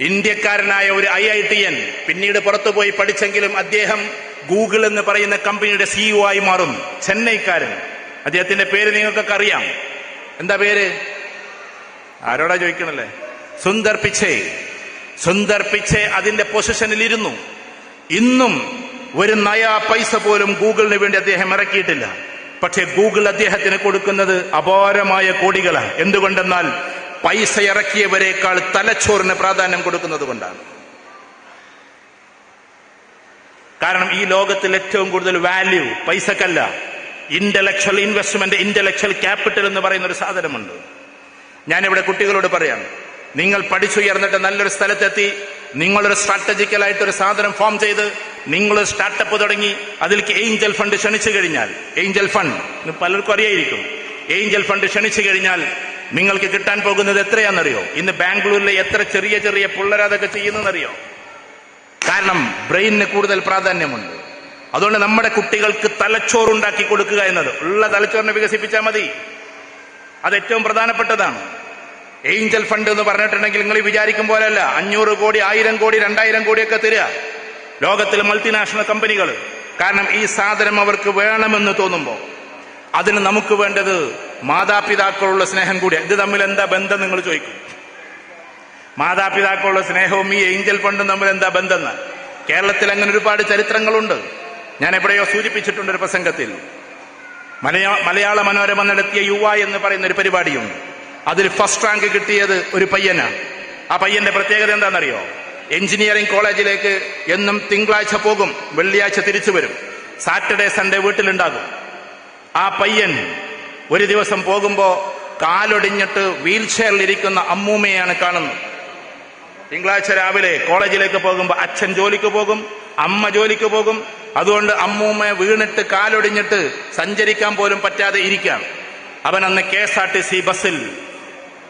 Speaker 1: ഇന്ത്യക്കാരനായ ഒരു IITN പിന്നീട് പുറത്തുപോയി പഠിച്ചെങ്കിലും അദ്ദേഹം ഗൂഗിൾ എന്ന് പറയുന്ന കമ്പനിയുടെ CEO ആയി മാറും. ചെന്നൈക്കാരൻ. അദ്ദേഹത്തിന്റെ പേര് നിങ്ങൾക്കൊക്കെ അറിയാം. എന്താ പേര്? ആരോടാ ചോദിക്കണല്ലേ? സുന്ദർ പിച്ചെ. സുന്ദർ പിച്ചെ അതിന്റെ പൊസിഷനിൽ ഇരുന്നു. ഇന്നും ഒരു നയാ പൈസ പോലും ഗൂഗിളിന് വേണ്ടി അദ്ദേഹം ഇറക്കിയിട്ടില്ല. പക്ഷെ ഗൂഗിൾ അദ്ദേഹത്തിന് കൊടുക്കുന്നത് അപാരമായ കോടികളാണ്. എന്തുകൊണ്ടെന്നാൽ പൈസ ഇറക്കിയവരെക്കാൾ തലച്ചോറിന് പ്രാധാന്യം കൊടുക്കുന്നത് കൊണ്ടാണ്. കാരണം ഈ ലോകത്തിൽ ഏറ്റവും കൂടുതൽ വാല്യൂ പൈസക്കല്ല, ഇന്റലക്ച്വൽ ഇൻവെസ്റ്റ്മെന്റ്, ഇന്റലക്ച്വൽ ക്യാപിറ്റൽ എന്ന് പറയുന്ന ഒരു സാധനമുണ്ട്. ഞാനിവിടെ കുട്ടികളോട് പറയാം, നിങ്ങൾ പഠിച്ചുയർന്നിട്ട് നല്ലൊരു സ്ഥലത്തെത്തി, നിങ്ങളൊരു സ്ട്രാറ്റജിക്കലായിട്ടൊരു സാധനം ഫോം ചെയ്ത് നിങ്ങളൊരു സ്റ്റാർട്ടപ്പ് തുടങ്ങി അതിലേക്ക് ഏഞ്ചൽ ഫണ്ട് ക്ഷണിച്ചു കഴിഞ്ഞാൽ, ഏഞ്ചൽ ഫണ്ട് പലർക്കും അറിയായിരിക്കും, ഏഞ്ചൽ ഫണ്ട് ക്ഷണിച്ചു കഴിഞ്ഞാൽ നിങ്ങൾക്ക് കിട്ടാൻ പോകുന്നത് എത്രയാണെന്നറിയോ? ഇന്ന് ബാംഗ്ലൂരിലെ എത്ര ചെറിയ ചെറിയ പിള്ളേരതൊക്കെ ചെയ്യുന്നതെന്നറിയോ? കാരണം ബ്രെയിനിന് കൂടുതൽ പ്രാധാന്യമുണ്ട്. അതുകൊണ്ട് നമ്മുടെ കുട്ടികൾക്ക് തലച്ചോറുണ്ടാക്കി കൊടുക്കുക എന്നത്, ഉള്ള തലച്ചോറിനെ വികസിപ്പിച്ചാൽ മതി. അത് ഏറ്റവും പ്രധാനപ്പെട്ടതാണ്. ഏഞ്ചൽ ഫണ്ട് എന്ന് പറഞ്ഞിട്ടുണ്ടെങ്കിൽ നിങ്ങൾ വിചാരിക്കും പോലെയല്ല 500 കോടി, 1000 കോടി, 2000 കോടിയൊക്കെ തരിക ലോകത്തിലെ മൾട്ടിനാഷണൽ കമ്പനികൾ. കാരണം ഈ സാധനം അവർക്ക് വേണമെന്ന് തോന്നുമ്പോൾ അതിന് നമുക്ക് വേണ്ടത് മാതാപിതാക്കളുള്ള സ്നേഹം കൂടിയാണ്. ഇത് തമ്മിൽ എന്താ ബന്ധം നിങ്ങൾ ചോദിക്കും? മാതാപിതാക്കളുള്ള സ്നേഹവും ഈ ഏഞ്ചൽ ഫണ്ടും തമ്മിൽ എന്താ ബന്ധം? കേരളത്തിൽ അങ്ങനെ ഒരുപാട് ചരിത്രങ്ങളുണ്ട്. ഞാൻ എവിടെയോ സൂചിപ്പിച്ചിട്ടുണ്ട് ഒരു പ്രസംഗത്തിൽ. മലയാള മനോരമ നടത്തിയ യുവ എന്ന് പറയുന്ന ഒരു പരിപാടിയുണ്ട്. അതിൽ ഫസ്റ്റ് റാങ്ക് കിട്ടിയത് ഒരു പയ്യനാണ്. ആ പയ്യന്റെ പ്രത്യേകത എന്താണെന്നറിയോ? എഞ്ചിനീയറിംഗ് കോളേജിലേക്ക് എന്നും തിങ്കളാഴ്ച പോകും, വെള്ളിയാഴ്ച തിരിച്ചു വരും, സാറ്റർഡേ സൺഡേ വീട്ടിലുണ്ടാകും. ആ പയ്യൻ ഒരു ദിവസം പോകുമ്പോ കാലൊടിഞ്ഞിട്ട് വീൽ ചെയറിലിരിക്കുന്ന അമ്മൂമ്മയാണ് കാണുന്നത്. തിങ്കളാഴ്ച രാവിലെ കോളേജിലേക്ക് പോകുമ്പോൾ അച്ഛൻ ജോലിക്ക് പോകും, അമ്മ ജോലിക്ക് പോകും. അതുകൊണ്ട് അമ്മൂമ്മ വീണിട്ട് കാലൊടിഞ്ഞിട്ട് സഞ്ചരിക്കാൻ പോലും പറ്റാതെ ഇരിക്കുകയാണ്. അവൻ അന്ന് KSRTC ബസ്സിൽ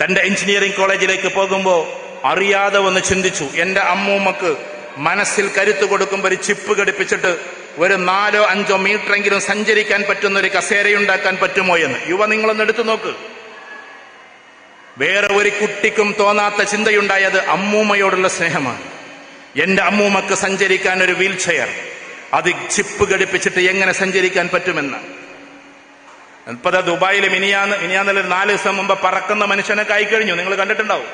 Speaker 1: തന്റെ എഞ്ചിനീയറിംഗ് കോളേജിലേക്ക് പോകുമ്പോൾ അറിയാതെ ഒന്ന് ചിന്തിച്ചു, എന്റെ അമ്മൂമ്മക്ക് മനസ്സിൽ കരുത്ത് കൊടുക്കുമ്പോൾ ഒരു ചിപ്പ് ഘടിപ്പിച്ചിട്ട് ഒരു 4-5 മീറ്ററെങ്കിലും സഞ്ചരിക്കാൻ പറ്റുന്ന ഒരു കസേരയുണ്ടാക്കാൻ പറ്റുമോ എന്ന്. യുവ, നിങ്ങളൊന്ന് എടുത്തു നോക്ക്. വേറെ ഒരു കുട്ടിക്കും തോന്നാത്ത ചിന്തയുണ്ടായത് അമ്മൂമ്മയോടുള്ള സ്നേഹമാണ്. എന്റെ അമ്മൂമ്മക്ക് സഞ്ചരിക്കാൻ ഒരു വീൽ ചെയർ, അത് ചിപ്പ് ഘടിപ്പിച്ചിട്ട് എങ്ങനെ സഞ്ചരിക്കാൻ പറ്റുമെന്ന്. ഇപ്പൊ ദുബായിൽ മിനിയാന്നല്ല 4 ദിവസം മുമ്പ് പറക്കുന്ന മനുഷ്യനൊക്കെ ആയിക്കഴിഞ്ഞു, നിങ്ങൾ കണ്ടിട്ടുണ്ടാവും.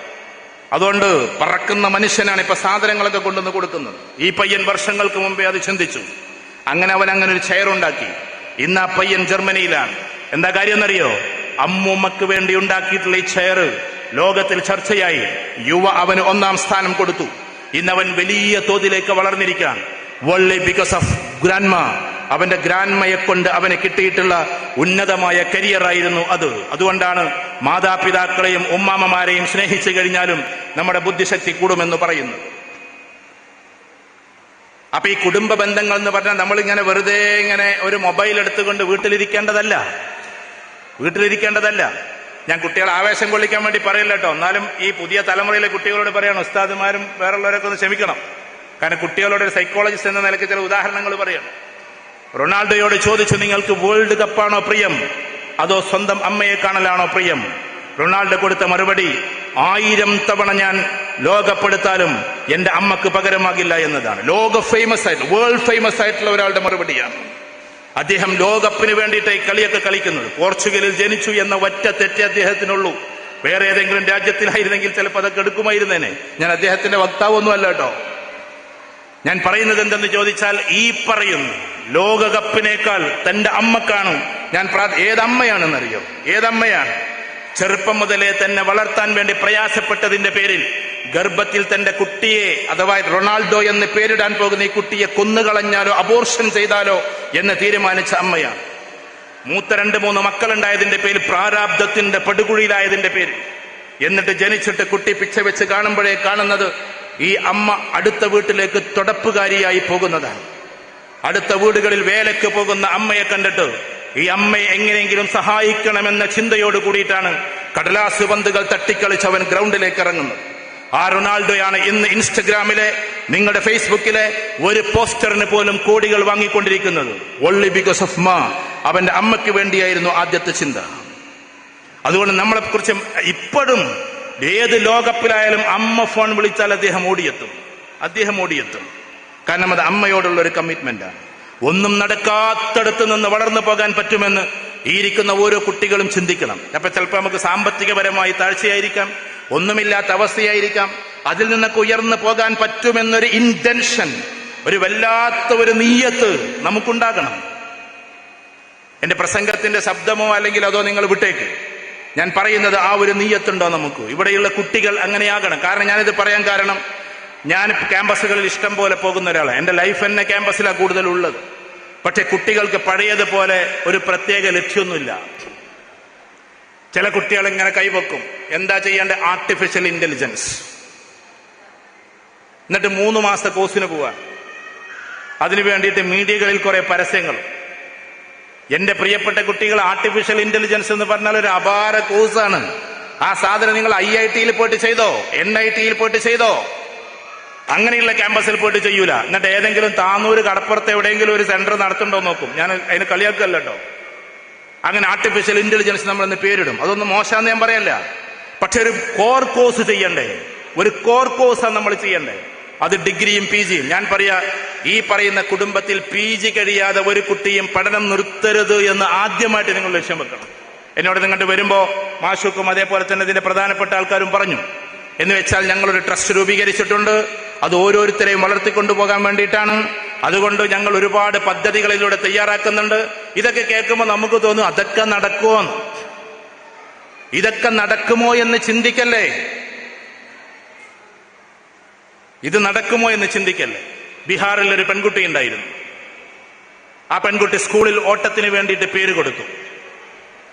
Speaker 1: അതുകൊണ്ട് പറക്കുന്ന മനുഷ്യനാണ് ഇപ്പൊ സാധനങ്ങളൊക്കെ കൊണ്ടുവന്ന് കൊടുക്കുന്നത്. ഈ പയ്യൻ വർഷങ്ങൾക്ക് മുമ്പേ അത് ചിന്തിച്ചു. അങ്ങനെ അവൻ അങ്ങനെ ഒരു ചെയർ ഉണ്ടാക്കി. ഇന്ന് ആ പയ്യൻ ജർമ്മനിയിലാണ്. എന്താ കാര്യം എന്നറിയോ? അമ്മൂമ്മക്ക് വേണ്ടി ഉണ്ടാക്കിയിട്ടുള്ള ഈ ചെയർ ലോകത്തിൽ ചർച്ചയായി. യുവ അവന് 1ാം സ്ഥാനം കൊടുത്തു. ഇന്നവൻ വലിയ തോതിലേക്ക് വളർന്നിരിക്കാൻ ഓൺലി ബിക്കോസ് ഓഫ് ഗ്രാൻഡ്മ. അവന്റെ ഗ്രാൻഡ്മയെ കൊണ്ട് അവന് കിട്ടിയിട്ടുള്ള ഉന്നതമായ കരിയറായിരുന്നു അത്. അതുകൊണ്ടാണ് മാതാപിതാക്കളെയും ഉമ്മാമ്മമാരെയും സ്നേഹിച്ചു കഴിഞ്ഞാലും നമ്മുടെ ബുദ്ധിശക്തി കൂടുമെന്ന് പറയുന്നത്. അപ്പൊ ഈ കുടുംബ ബന്ധങ്ങൾ എന്ന് പറഞ്ഞാൽ നമ്മളിങ്ങനെ വെറുതെ ഇങ്ങനെ ഒരു മൊബൈൽ എടുത്തുകൊണ്ട് വീട്ടിലിരിക്കേണ്ടതല്ല. ഞാൻ കുട്ടികളെ ആവേശം കൊള്ളിക്കാൻ വേണ്ടി പറയില്ല കേട്ടോ. എന്നാലും ഈ പുതിയ തലമുറയിലെ കുട്ടികളോട് പറയണം, ഉസ്താദുമാരും വേറുള്ളവരൊക്കെ ഒന്ന് ക്ഷമിക്കണം. കാരണം കുട്ടികളോട് ഒരു സൈക്കോളജിസ്റ്റ് എന്ന നിലയ്ക്ക് ചില ഉദാഹരണങ്ങൾ പറയണം. റൊണാൾഡോയോട് ചോദിച്ചു, നിങ്ങൾക്ക് വേൾഡ് കപ്പാണോ പ്രിയം അതോ സ്വന്തം അമ്മയെ കാണലാണോ പ്രിയം? റൊണാൾഡോ കൊടുത്ത മറുപടി, 1000 തവണ ഞാൻ ലോകപ്പെടുത്താലും എന്റെ അമ്മക്ക് പകരമാകില്ല എന്നതാണ്. വേൾഡ് ഫേമസ് ആയിട്ടുള്ള ഒരാളുടെ മറുപടിയാണ്. അദ്ദേഹം ലോകകപ്പിന് വേണ്ടിയിട്ട് ഈ കളിയൊക്കെ കളിക്കുന്നത്. പോർച്ചുഗലിൽ ജനിച്ചു എന്ന ഒറ്റ തെറ്റേ അദ്ദേഹത്തിനുള്ളൂ. വേറെ ഏതെങ്കിലും രാജ്യത്തിലായിരുന്നെങ്കിൽ ചിലപ്പോൾ അതൊക്കെ എടുക്കുമായിരുന്നേനെ. ഞാൻ അദ്ദേഹത്തിന്റെ വക്താവൊന്നുമല്ല കേട്ടോ. ഞാൻ പറയുന്നത് എന്തെന്ന് ചോദിച്ചാൽ, ഈ പറയുന്നു ലോകകപ്പിനേക്കാൾ തന്റെ അമ്മക്കാണ് ഞാൻ ഏതമ്മയാണെന്നറിയോ? ഏതമ്മയാണ്? ചെറുപ്പം മുതലേ തന്നെ വളർത്താൻ വേണ്ടി പ്രയാസപ്പെട്ടതിന്റെ പേരിൽ ഗർഭത്തിൽ തന്റെ കുട്ടിയെ, അഥവാ റൊണാൾഡോ എന്ന് പേരിടാൻ പോകുന്ന ഈ കുട്ടിയെ കൊന്നുകളഞ്ഞാലോ അബോർഷൻ ചെയ്താലോ എന്ന് തീരുമാനിച്ച അമ്മയാണ്. മൂത്ത 2-3 മക്കളുണ്ടായതിന്റെ പേരിൽ, പ്രാരാബ്ധത്തിന്റെ പടുകുഴിയിലായതിന്റെ പേരിൽ, എന്നിട്ട് ജനിച്ചിട്ട് കുട്ടി പിച്ച വെച്ച് കാണുമ്പോഴേ കാണുന്നത് ഈ അമ്മ അടുത്ത വീട്ടിലേക്ക് തുടപ്പുകാരിയായി പോകുന്നതാണ്. അടുത്ത വീടുകളിൽ വേലയ്ക്ക് പോകുന്ന അമ്മയെ കണ്ടിട്ട് ഈ അമ്മയെ എങ്ങനെയെങ്കിലും സഹായിക്കണമെന്ന ചിന്തയോട് കൂടിയിട്ടാണ് കടലാസ് പന്തുകൾ തട്ടിക്കളിച്ച് അവൻ ഗ്രൗണ്ടിലേക്ക് ഇറങ്ങുന്നത്. ആ റൊണാൾഡോയാണ് ഇന്ന് ഇൻസ്റ്റഗ്രാമിലെ, നിങ്ങളുടെ ഫേസ്ബുക്കിലെ ഒരു പോസ്റ്ററിന് പോലും കോടികൾ വാങ്ങിക്കൊണ്ടിരിക്കുന്നത്. ഓൺലി ബിക്കോസ് ഓഫ് മാ. അവന്റെ അമ്മയ്ക്ക് വേണ്ടിയായിരുന്നു ആദ്യത്തെ ചിന്ത. അതുകൊണ്ട് നമ്മളെക്കുറിച്ച് ഇപ്പോഴും ഏത് ലോകകപ്പിലായാലും അമ്മ ഫോൺ വിളിച്ചാൽ അദ്ദേഹം ഓടിയെത്തും. കാരണം അത് അമ്മയോടുള്ള ഒരു കമ്മിറ്റ്മെന്റാണ്. ഒന്നും നടക്കാത്തടത്ത് നിന്ന് വളർന്നു പോകാൻ പറ്റുമെന്ന് ഈ ഇരിക്കുന്ന ഓരോ കുട്ടികളും ചിന്തിക്കണം. അപ്പൊ ചിലപ്പോൾ നമുക്ക് സാമ്പത്തികപരമായി താഴ്ചയായിരിക്കാം, ഒന്നുമില്ലാത്ത അവസ്ഥയായിരിക്കാം. അതിൽ നിന്നൊക്കെ ഉയർന്നു പോകാൻ പറ്റുമെന്നൊരു ഇന്റൻഷൻ, ഒരു വല്ലാത്ത ഒരു നീയത്ത് നമുക്കുണ്ടാകണം. എന്റെ പ്രസംഗത്തിന്റെ ശബ്ദമോ അല്ലെങ്കിൽ അതോ നിങ്ങൾ വിട്ടേക്ക്. ഞാൻ പറയുന്നത് ആ ഒരു നീയത്തുണ്ടോ നമുക്ക്? ഇവിടെയുള്ള കുട്ടികൾ അങ്ങനെയാകണം. കാരണം ഞാനിത് പറയാൻ കാരണം, ഞാൻ ക്യാമ്പസുകളിൽ ഇഷ്ടം പോലെ പോകുന്ന ഒരാളാണ്. എന്റെ ലൈഫ് തന്നെ ക്യാമ്പസിലാണ് കൂടുതലുള്ളത്. പക്ഷെ കുട്ടികൾക്ക് പഴയതുപോലെ ഒരു പ്രത്യേക ലക്ഷ്യമൊന്നുമില്ല. ചില കുട്ടികൾ ഇങ്ങനെ കൈവെക്കും, എന്താ ചെയ്യേണ്ടത്? Artificial intelligence. എന്നിട്ട് 3 മാസത്തെ കോഴ്സിന് പോവാൻ. അതിനു വേണ്ടിയിട്ട് മീഡിയകളിൽ കുറെ പരസ്യങ്ങൾ. എന്റെ പ്രിയപ്പെട്ട കുട്ടികൾ, ആർട്ടിഫിഷ്യൽ ഇന്റലിജൻസ് എന്ന് പറഞ്ഞാൽ ഒരു അപാര കോഴ്സാണ്. ആ സാധനം നിങ്ങൾ IIT-യിൽ പോയിട്ട് ചെയ്തോ, NIT-യിൽ പോയിട്ട് ചെയ്തോ? അങ്ങനെയുള്ള ക്യാമ്പസിൽ പോയിട്ട് ചെയ്യൂല. എന്നിട്ട് ഏതെങ്കിലും താന്നൂര് കടപ്പുറത്ത് എവിടെയെങ്കിലും ഒരു സെന്റർ നടത്തുന്നുണ്ടോ നോക്കും. ഞാൻ അതിന് കളിയാക്കല്ല കേട്ടോ. അങ്ങനെ ആർട്ടിഫിഷ്യൽ ഇന്റലിജൻസ് നമ്മളെന്ന് പേരിടും. അതൊന്നും മോശമാണെന്ന് ഞാൻ പറയല്ല. പക്ഷെ ഒരു കോർ കോഴ്സ് ചെയ്യണ്ടേ? ഒരു കോർ കോഴ്സാണ് നമ്മൾ ചെയ്യണ്ടേ. അത് ഡിഗ്രിയും PG-യും. ഞാൻ പറയാ, ഈ പറയുന്ന കുടുംബത്തിൽ PG കഴിയാതെ ഒരു കുട്ടിയും പഠനം നിർത്തരുത് എന്ന് ആദ്യമായിട്ട് നിങ്ങൾ ലക്ഷ്യം വെക്കണം. എന്നോട് നിങ്ങോട്ട് വരുമ്പോ മാഷുക്കും അതേപോലെ തന്നെ ഇതിന്റെ പ്രധാനപ്പെട്ട ആൾക്കാരും പറഞ്ഞു. എന്ന് വെച്ചാൽ ഞങ്ങളൊരു ട്രസ്റ്റ് രൂപീകരിച്ചിട്ടുണ്ട്. അത് ഓരോരുത്തരെയും വളർത്തിക്കൊണ്ടുപോകാൻ വേണ്ടിയിട്ടാണ്. അതുകൊണ്ട് ഞങ്ങൾ ഒരുപാട് പദ്ധതികളിലൂടെ തയ്യാറാക്കുന്നുണ്ട്. ഇതൊക്കെ കേൾക്കുമ്പോൾ നമുക്ക് തോന്നും അതൊക്കെ നടക്കുമോ, ഇതൊക്കെ നടക്കുമോ എന്ന് ചിന്തിക്കല്ലേ. ഇത് നടക്കുമോ എന്ന് ചിന്തിക്കല്ലേ. ബീഹാറിൽ ഒരു പെൺകുട്ടി ഉണ്ടായിരുന്നു. ആ പെൺകുട്ടി സ്കൂളിൽ ഓട്ടത്തിന് വേണ്ടിയിട്ട് പേര് കൊടുത്തു.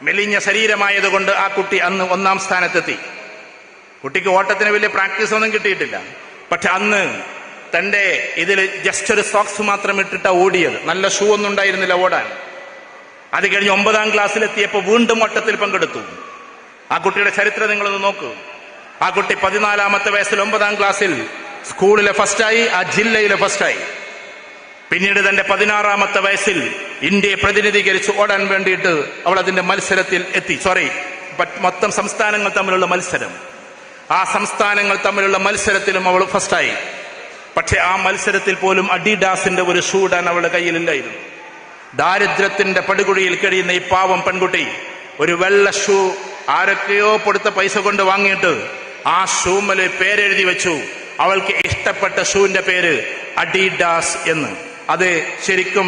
Speaker 1: മെലിഞ്ഞ ശരീരമായതുകൊണ്ട് ആ കുട്ടി അന്ന് 1ാം സ്ഥാനത്തെത്തി. കുട്ടിക്ക് ഓട്ടത്തിന് വലിയ പ്രാക്ടീസ് ഒന്നും കിട്ടിയിട്ടില്ല. പക്ഷെ അന്ന് തന്റെ ഇതിൽ ജസ്റ്റ് ഒരു സോക്സ് മാത്രം ഇട്ടിട്ടാ ഓടിയത്. നല്ല ഷൂ ഒന്നും ഉണ്ടായിരുന്നില്ല ഓടാൻ. അത് കഴിഞ്ഞ് 9ാം ക്ലാസ്സിലെത്തിയപ്പോൾ വീണ്ടും ഓട്ടത്തിൽ പങ്കെടുത്തു. ആ കുട്ടിയുടെ ചരിത്രം നിങ്ങളൊന്ന് നോക്കൂ. ആ കുട്ടി 14-ാമത്തെ വയസ്സിൽ 9ാം ക്ലാസ്സിൽ സ്കൂളിലെ ഫസ്റ്റായി, ആ ജില്ലയിലെ ഫസ്റ്റായി. പിന്നീട് തന്റെ 16-ാമത്തെ വയസ്സിൽ ഇന്ത്യയെ പ്രതിനിധീകരിച്ച് ഓടാൻ വേണ്ടിയിട്ട് അവൾ അതിന്റെ മത്സരത്തിൽ എത്തി. മൊത്തം സംസ്ഥാനങ്ങൾ തമ്മിലുള്ള മത്സരം. ആ സംസ്ഥാനങ്ങൾ തമ്മിലുള്ള മത്സരത്തിലും അവൾ ഫസ്റ്റായി. പക്ഷെ ആ മത്സരത്തിൽ പോലും അഡിഡാസിന്റെ ഒരു ഷൂ ഇടാൻ അവളുടെ കയ്യിലില്ലായിരുന്നു. ദാരിദ്ര്യത്തിന്റെ പടുകുഴിയിൽ കഴിയുന്ന ഈ പാവം പെൺകുട്ടി ഒരു വെള്ള ഷൂ ആരൊക്കെയോ കൊടുത്ത പൈസ കൊണ്ട് വാങ്ങിയിട്ട് ആ ഷൂമല് പേരെഴുതി വെച്ചു. അവൾക്ക് ഇഷ്ടപ്പെട്ട ഷൂവിന്റെ പേര് അഡിഡാസ് എന്ന്. അത് ശരിക്കും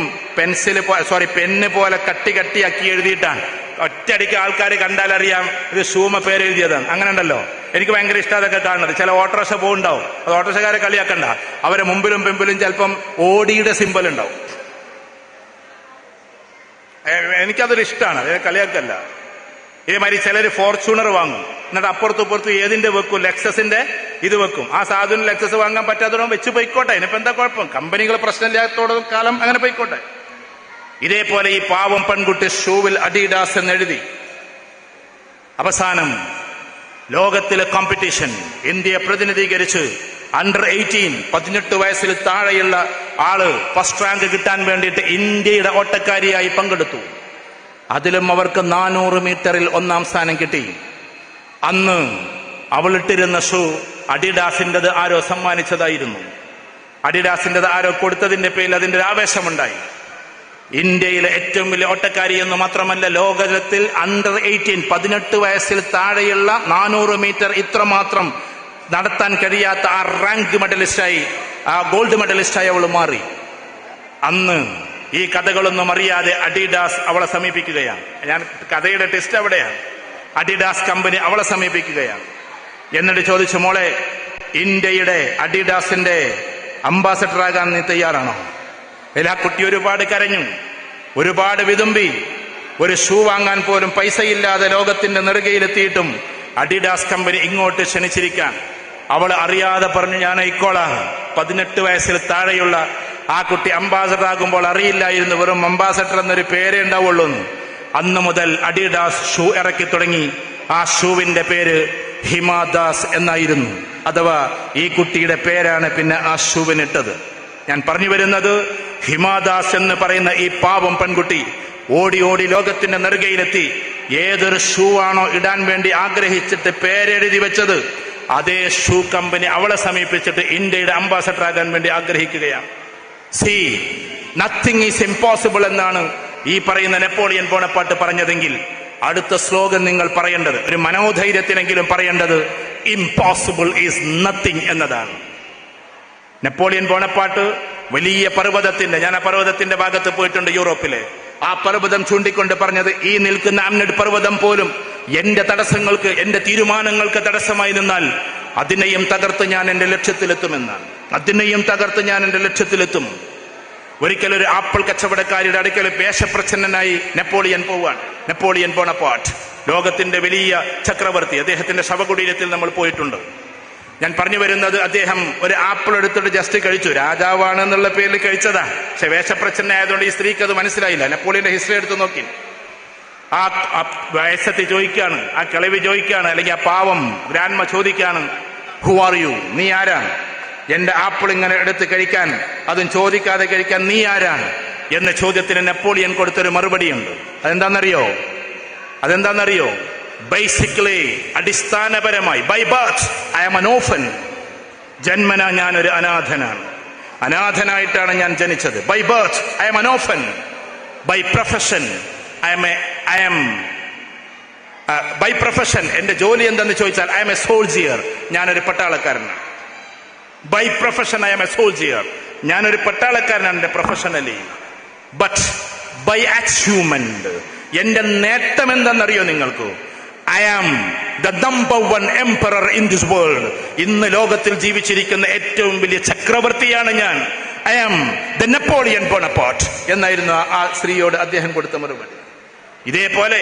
Speaker 1: പെന്ന് പോലെ കട്ടിയാക്കി എഴുതിയിട്ടാണ്. ഒറ്റയടിക്ക് ആൾക്കാർ കണ്ടാൽ അറിയാം ഇത് ഷൂമ പേരെഴുതിയതാണ്. അങ്ങനെ ഉണ്ടല്ലോ. എനിക്ക് ഭയങ്കര ഇഷ്ടം അതൊക്കെ കാണുന്നത്. ചില ഓട്ടോറിക്ഷ പോകുന്നുണ്ടാവും, അത് ഓട്ടോറിക്ഷക്കാരെ കളിയാക്കണ്ട. അവരെ മുമ്പിലും പിമ്പിലും ചിലപ്പം ഓടിയുടെ സിമ്പൽ ഉണ്ടാവും. എനിക്കതൊരു ഇഷ്ടമാണ്, അത് കളിയാക്കല്ല. ഇതേമാതിരി ചിലർ ഫോർച്യൂണർ വാങ്ങും, എന്നിട്ട് അപ്പുറത്തും ഏതിന്റെ വെക്കും, ലെക്സസിന്റെ ഇത് വെക്കും. ആ സാധുവിന് ലെക്സസ് വാങ്ങാൻ പറ്റാത്തതും വെച്ച് പോയിക്കോട്ടെ, ഇനിയിപ്പോ എന്താ കുഴപ്പം? കമ്പനികൾ പ്രശ്നമില്ലാത്തോളം കാലം അങ്ങനെ പോയിക്കോട്ടെ. ഇതേപോലെ ഈ പാവം പെൺകുട്ടി ഷൂവിൽ അഡിഡാസ് എന്ന് എഴുതി. അവസാനം ലോകത്തിലെ കോമ്പറ്റീഷൻ ഇന്ത്യയെ പ്രതിനിധീകരിച്ച് അണ്ടർ 18 18 വയസ്സിൽ താഴെയുള്ള ആള് ഫസ്റ്റ് റാങ്ക് കിട്ടാൻ വേണ്ടിയിട്ട് ഇന്ത്യയുടെ ഓട്ടക്കാരിയായി പങ്കെടുത്തു. അതിലും അവർക്ക് 400 മീറ്ററിൽ 1ാം സ്ഥാനം കിട്ടി. അന്ന് അവളിട്ടിരുന്ന ഷൂ അഡിഡാസിൻ്റെത് ആരോ സമ്മാനിച്ചതായിരുന്നു. അഡിഡാസിൻ്റെത് ആരോ കൊടുത്തതിന്റെ പേരിൽ അതിന്റെ ഒരു ആവേശമുണ്ടായി. ഇന്ത്യയിലെ ഏറ്റവും വലിയ ഓട്ടക്കാരി എന്ന് മാത്രമല്ല, ലോകത്തിൽ അണ്ടർ 18 18 വയസ്സിൽ താഴെയുള്ള 400 മീറ്റർ ഇത്രമാത്രം നടത്താൻ കഴിയാത്ത ആ റാങ്ക് മെഡലിസ്റ്റായി, ആ ഗോൾഡ് മെഡലിസ്റ്റായി അവൾ മാറി. അന്ന് ഈ കഥകളൊന്നും അറിയാതെ അഡിഡാസ് അവളെ സമീപിക്കുകയാണ്. ഞാൻ കഥയുടെ ടെസ്റ്റ് അവിടെയാണ്. അഡിഡാസ് കമ്പനി അവളെ സമീപിക്കുകയാണ്. എന്നിട്ട് ചോദിച്ചു, മോളെ, ഇന്ത്യയുടെ അഡിഡാസിന്റെ അംബാസഡർ ആകാൻ നീ തയ്യാറാണോ? ആ കുട്ടി ഒരുപാട് കരഞ്ഞു, ഒരുപാട് വിതുമ്പി. ഒരു ഷൂ വാങ്ങാൻ പോലും പൈസയില്ലാതെ ലോകത്തിന്റെ നെറുകയിലെത്തിയിട്ടും അഡിഡാസ് കമ്പനി ഇങ്ങോട്ട് ക്ഷണിച്ചിരിക്കാൻ അവൾ അറിയാതെ പറഞ്ഞു, ഞാൻ ആയിക്കോളാം. 18 വയസ്സിൽ താഴെയുള്ള ആ കുട്ടി അംബാസഡർ ആകുമ്പോൾ അറിയില്ലായിരുന്നു വെറും അംബാസഡർ എന്നൊരു പേരേ ഉണ്ടാവുള്ളൂ. അന്ന് മുതൽ അഡിഡാസ് ഷൂ ഇറക്കി തുടങ്ങി. ആ ഷൂവിന്റെ പേര് ഹിമാദാസ് എന്നായിരുന്നു. അഥവാ ഈ കുട്ടിയുടെ പേരാണ് പിന്നെ ആ ഷൂവിനിട്ടത്. ഞാൻ പറഞ്ഞു വരുന്നത്, ഹിമാദാസ് എന്ന് പറയുന്ന ഈ പാവം പെൺകുട്ടി ഓടി ഓടി ലോകത്തിന്റെ നെറുകയിലെത്തി. ഏതൊരു ഷൂ ആണോ ഇടാൻ വേണ്ടി ആഗ്രഹിച്ചിട്ട് പേരെഴുതി വെച്ചത്, അതേ ഷൂ കമ്പനി അവളെ സമീപിച്ചിട്ട് ഇന്ത്യയുടെ അംബാസഡർ ആകാൻ വേണ്ടി ആഗ്രഹിക്കുകയാണ്. സി, നത്തിങ് ഈസ് ഇംപോസിബിൾ എന്നാണ് ഈ പറയുന്ന നെപ്പോളിയൻ ബോണപ്പാർട്ട് പറഞ്ഞതെങ്കിൽ, അടുത്ത സ്ലോഗൻ നിങ്ങൾ പറയേണ്ടത്, ഒരു മനോധൈര്യത്തിനെങ്കിലും പറയേണ്ടത്, ഇംപോസിബിൾ ഈസ് നത്തിങ് എന്നതാണ്. നെപ്പോളിയൻ ബോണപ്പാർട്ട് വലിയ പർവ്വതത്തിന്റെ, ഞാൻ ആ പർവ്വതത്തിന്റെ ഭാഗത്ത് പോയിട്ടുണ്ട് യൂറോപ്പിലെ, ആ പർവ്വതം ചൂണ്ടിക്കൊണ്ട് പറഞ്ഞത്, ഈ നിൽക്കുന്ന അമ്നഡ് പർവ്വതം പോലും എന്റെ തടസ്സങ്ങൾക്ക്, എന്റെ തീരുമാനങ്ങൾക്ക് തടസ്സമായി നിന്നാൽ അതിനെയും തകർത്ത് ഞാൻ എന്റെ ലക്ഷ്യത്തിലെത്തുമെന്നാണ്. അതിനെയും തകർത്ത് ഞാൻ എന്റെ ലക്ഷ്യത്തിലെത്തും. ഒരിക്കലൊരു ആപ്പിൾ കച്ചവടക്കാരുടെ അടുക്കൽ വേഷപ്രച്ഛന്നനായി നെപ്പോളിയൻ പോവാണ്. നെപ്പോളിയൻ ബോണപ്പാർട്ട്, ലോകത്തിന്റെ വലിയ ചക്രവർത്തി. അദ്ദേഹത്തിന്റെ ശവകുടീരത്തിൽ നമ്മൾ പോയിട്ടുണ്ട്. ഞാൻ പറഞ്ഞു വരുന്നത്, അദ്ദേഹം ഒരു ആപ്പിൾ എടുത്തിട്ട് ജസ്റ്റ് കഴിച്ചു. രാജാവാണ് എന്നുള്ള പേരിൽ കഴിച്ചതാ. പക്ഷെ വേഷപ്രച്ഛന്നായതുകൊണ്ട് ഈ സ്ത്രീക്ക് അത് മനസ്സിലായില്ല. നെപ്പോളിയന്റെ ഹിസ്റ്ററി എടുത്ത് നോക്കി. ആ വയസ്സത്തി ചോദിക്കാണ്, ആ കിളവി ചോദിക്കാണ്, അല്ലെങ്കിൽ ആ പാവം ഗ്രാൻഡ്മ ചോദിക്കാണ്, ഹു ആർ യു? നീ ആരാണ്? എന്റെ ആപ്പിൾ ഇങ്ങനെ എടുത്ത് കഴിക്കാൻ, അതും ചോദിക്കാതെ കഴിക്കാൻ നീ ആരാണ് എന്ന ചോദ്യത്തിന് നെപ്പോളിയൻ കൊടുത്തൊരു മറുപടിയുണ്ട്. അതെന്താണെന്നറിയോ? ബേസിക്കലി, അടിസ്ഥാനപരമായി, by birth I am an orphan. ജന്മന ഞാനൊരു അനാഥനാണ്. അനാഥനായിട്ടാണ് ഞാൻ ജനിച്ചത്. By birth I am an orphan. By profession by profession എന്റെ ജോലി എന്തെന്ന് ചോദിച്ചാൽ ഐ എം എ സോൾജിയർ. ഞാനൊരു പട്ടാളക്കാരനാണ്. By profession I am a soldier. ഞാനൊരു പട്ടാളക്കാരനാണ് എന്റെ പ്രൊഫഷണലി. ബട്ട് ബൈ അച്ചീവ്മെന്റ്, എന്റെ നേട്ടം എന്തെന്നറിയോ നിങ്ങൾക്ക്? I am the number 1 emperor in this world. ഇന്ന് ലോകത്തിൽ ജീവിച്ചിരിക്കുന്ന ഏറ്റവും വലിയ ചക്രവർത്തിയാണ് ഞാൻ. I am the Napoleon Bonaparte എന്നായിരുന്നു ആ സ്ത്രീയോട് അദ്ദേഹം കൊടുത്ത മറുപടി. ഇതേപോലെ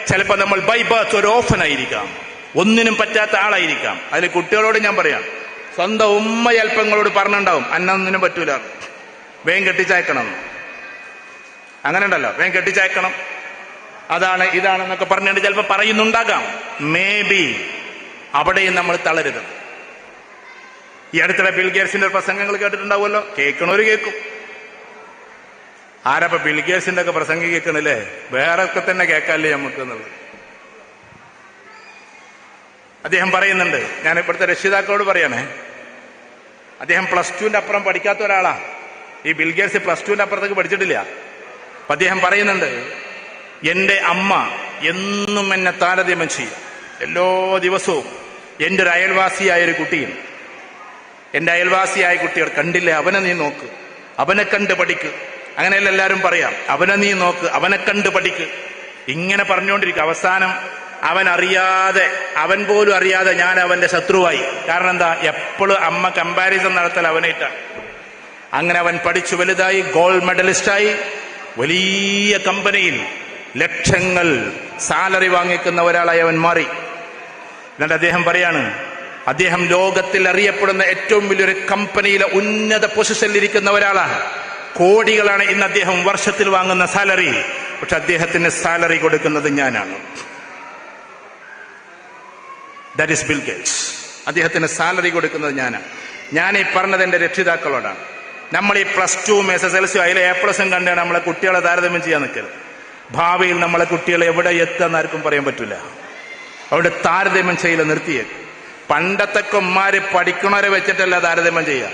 Speaker 1: ചിലപ്പോൾ നമ്മൾ ബൈ ബർത്ത് ഒരു ഓഫനായിരിക്കാം, ഒന്നിനും പറ്റാത്ത ആളായിരിക്കാം. അതിൽ കുട്ടികളോട് ഞാൻ പറയാം, സ്വന്തം ഉമ്മ അല്പങ്ങളോട് പറഞ്ഞിട്ടുണ്ടാവും, അന്നൊന്നിനും പറ്റൂല, വേഗം കെട്ടിച്ചയക്കണം, അങ്ങനെ ഉണ്ടല്ലോ, വേഗം കെട്ടിച്ചയക്കണം, അതാണ് ഇതാണെന്നൊക്കെ പറഞ്ഞിട്ട് ചിലപ്പോൾ പറയുന്നുണ്ടാകാം. മേ ബി അവിടെയും നമ്മൾ തളരുത്. ഈ അടുത്തിടെ ബിൽ ഗേറ്റ്സിന്റെ പ്രസംഗങ്ങൾ കേട്ടിട്ടുണ്ടാവുമല്ലോ. കേൾക്കണവര് കേൾക്കും. ആരപ്പ ബിൽ ഗേറ്റ്സിന്റെ ഒക്കെ പ്രസംഗം കേൾക്കണില്ലേ? വേറെ ഒക്കെ തന്നെ കേൾക്കാല്ലേ നമുക്ക് എന്നുള്ളത്. അദ്ദേഹം പറയുന്നുണ്ട്, ഞാൻ ഇവിടുത്തെ രക്ഷിതാക്കളോട് പറയണേ, അദ്ദേഹം +2 അപ്പുറം പഠിക്കാത്ത ഒരാളാ. ഈ ബിൽ ഗേറ്റ്സ് +2 അപ്പുറത്തേക്ക് പഠിച്ചിട്ടില്ല. അപ്പൊ അദ്ദേഹം പറയുന്നുണ്ട്, എന്റെ അമ്മ എന്നും എന്നെ താരതമ്യം ചെയ്യും. എല്ലാ ദിവസവും എന്റെ ഒരു അയൽവാസിയായൊരു കുട്ടിയും, എന്റെ അയൽവാസിയായ കുട്ടികൾ, കണ്ടില്ലേ അവനെ നീ നോക്ക്, അവനെ കണ്ട് പഠിക്ക്, അങ്ങനെയല്ല എല്ലാവരും പറയാം, അവനെ നീ നോക്ക്, അവനെ കണ്ട് പഠിക്ക്, ഇങ്ങനെ പറഞ്ഞുകൊണ്ടിരിക്കും. അവസാനം അവൻ പോലും അറിയാതെ ഞാൻ അവന്റെ ശത്രുവായി. കാരണം എന്താ? എപ്പോഴും അമ്മ കമ്പാരിസൺ നടത്തൽ അവനായിട്ടാണ്. അങ്ങനെ അവൻ പഠിച്ചു വലുതായി, ഗോൾഡ് മെഡലിസ്റ്റായി, വലിയ കമ്പനിയിൽ ലക്ഷങ്ങൾ സാലറി വാങ്ങിക്കുന്ന ഒരാളായി അവൻ മാറി. എന്നിട്ട് അദ്ദേഹം പറയാണ്, അദ്ദേഹം ലോകത്തിൽ അറിയപ്പെടുന്ന ഏറ്റവും വലിയൊരു കമ്പനിയിലെ ഉന്നത പൊസിഷനിലിരിക്കുന്ന ഒരാളാണ്. കോടികളാണ് ഇന്ന് അദ്ദേഹം വർഷത്തിൽ വാങ്ങുന്ന സാലറി. പക്ഷെ അദ്ദേഹത്തിന് സാലറി കൊടുക്കുന്നത് ഞാനാണ്. That is bill Gates. അദ്ദേഹത്തിന് സാലറി കൊടുക്കുന്നത് ഞാൻ ഈ പറഞ്ഞത് എൻ്റെ രക്ഷിതാക്കളോടാണ്. നമ്മൾ ഈ +2 SSLC അതിലെ A+ കണ്ടാണ് നമ്മളെ കുട്ടികളെ താരതമ്യം ചെയ്യാൻ നിൽക്കരുത്. ഭാവിയിൽ നമ്മളെ കുട്ടികളെ എവിടെ എത്താന്ന് ആർക്കും പറയാൻ പറ്റില്ല. അവിടെ താരതമ്യം ചെയ്യൽ നിർത്തിയേക്ക്. പണ്ടത്തെ ഉമ്മാര് പഠിക്കണവരെ വെച്ചിട്ടല്ല താരതമ്യം ചെയ്യുക.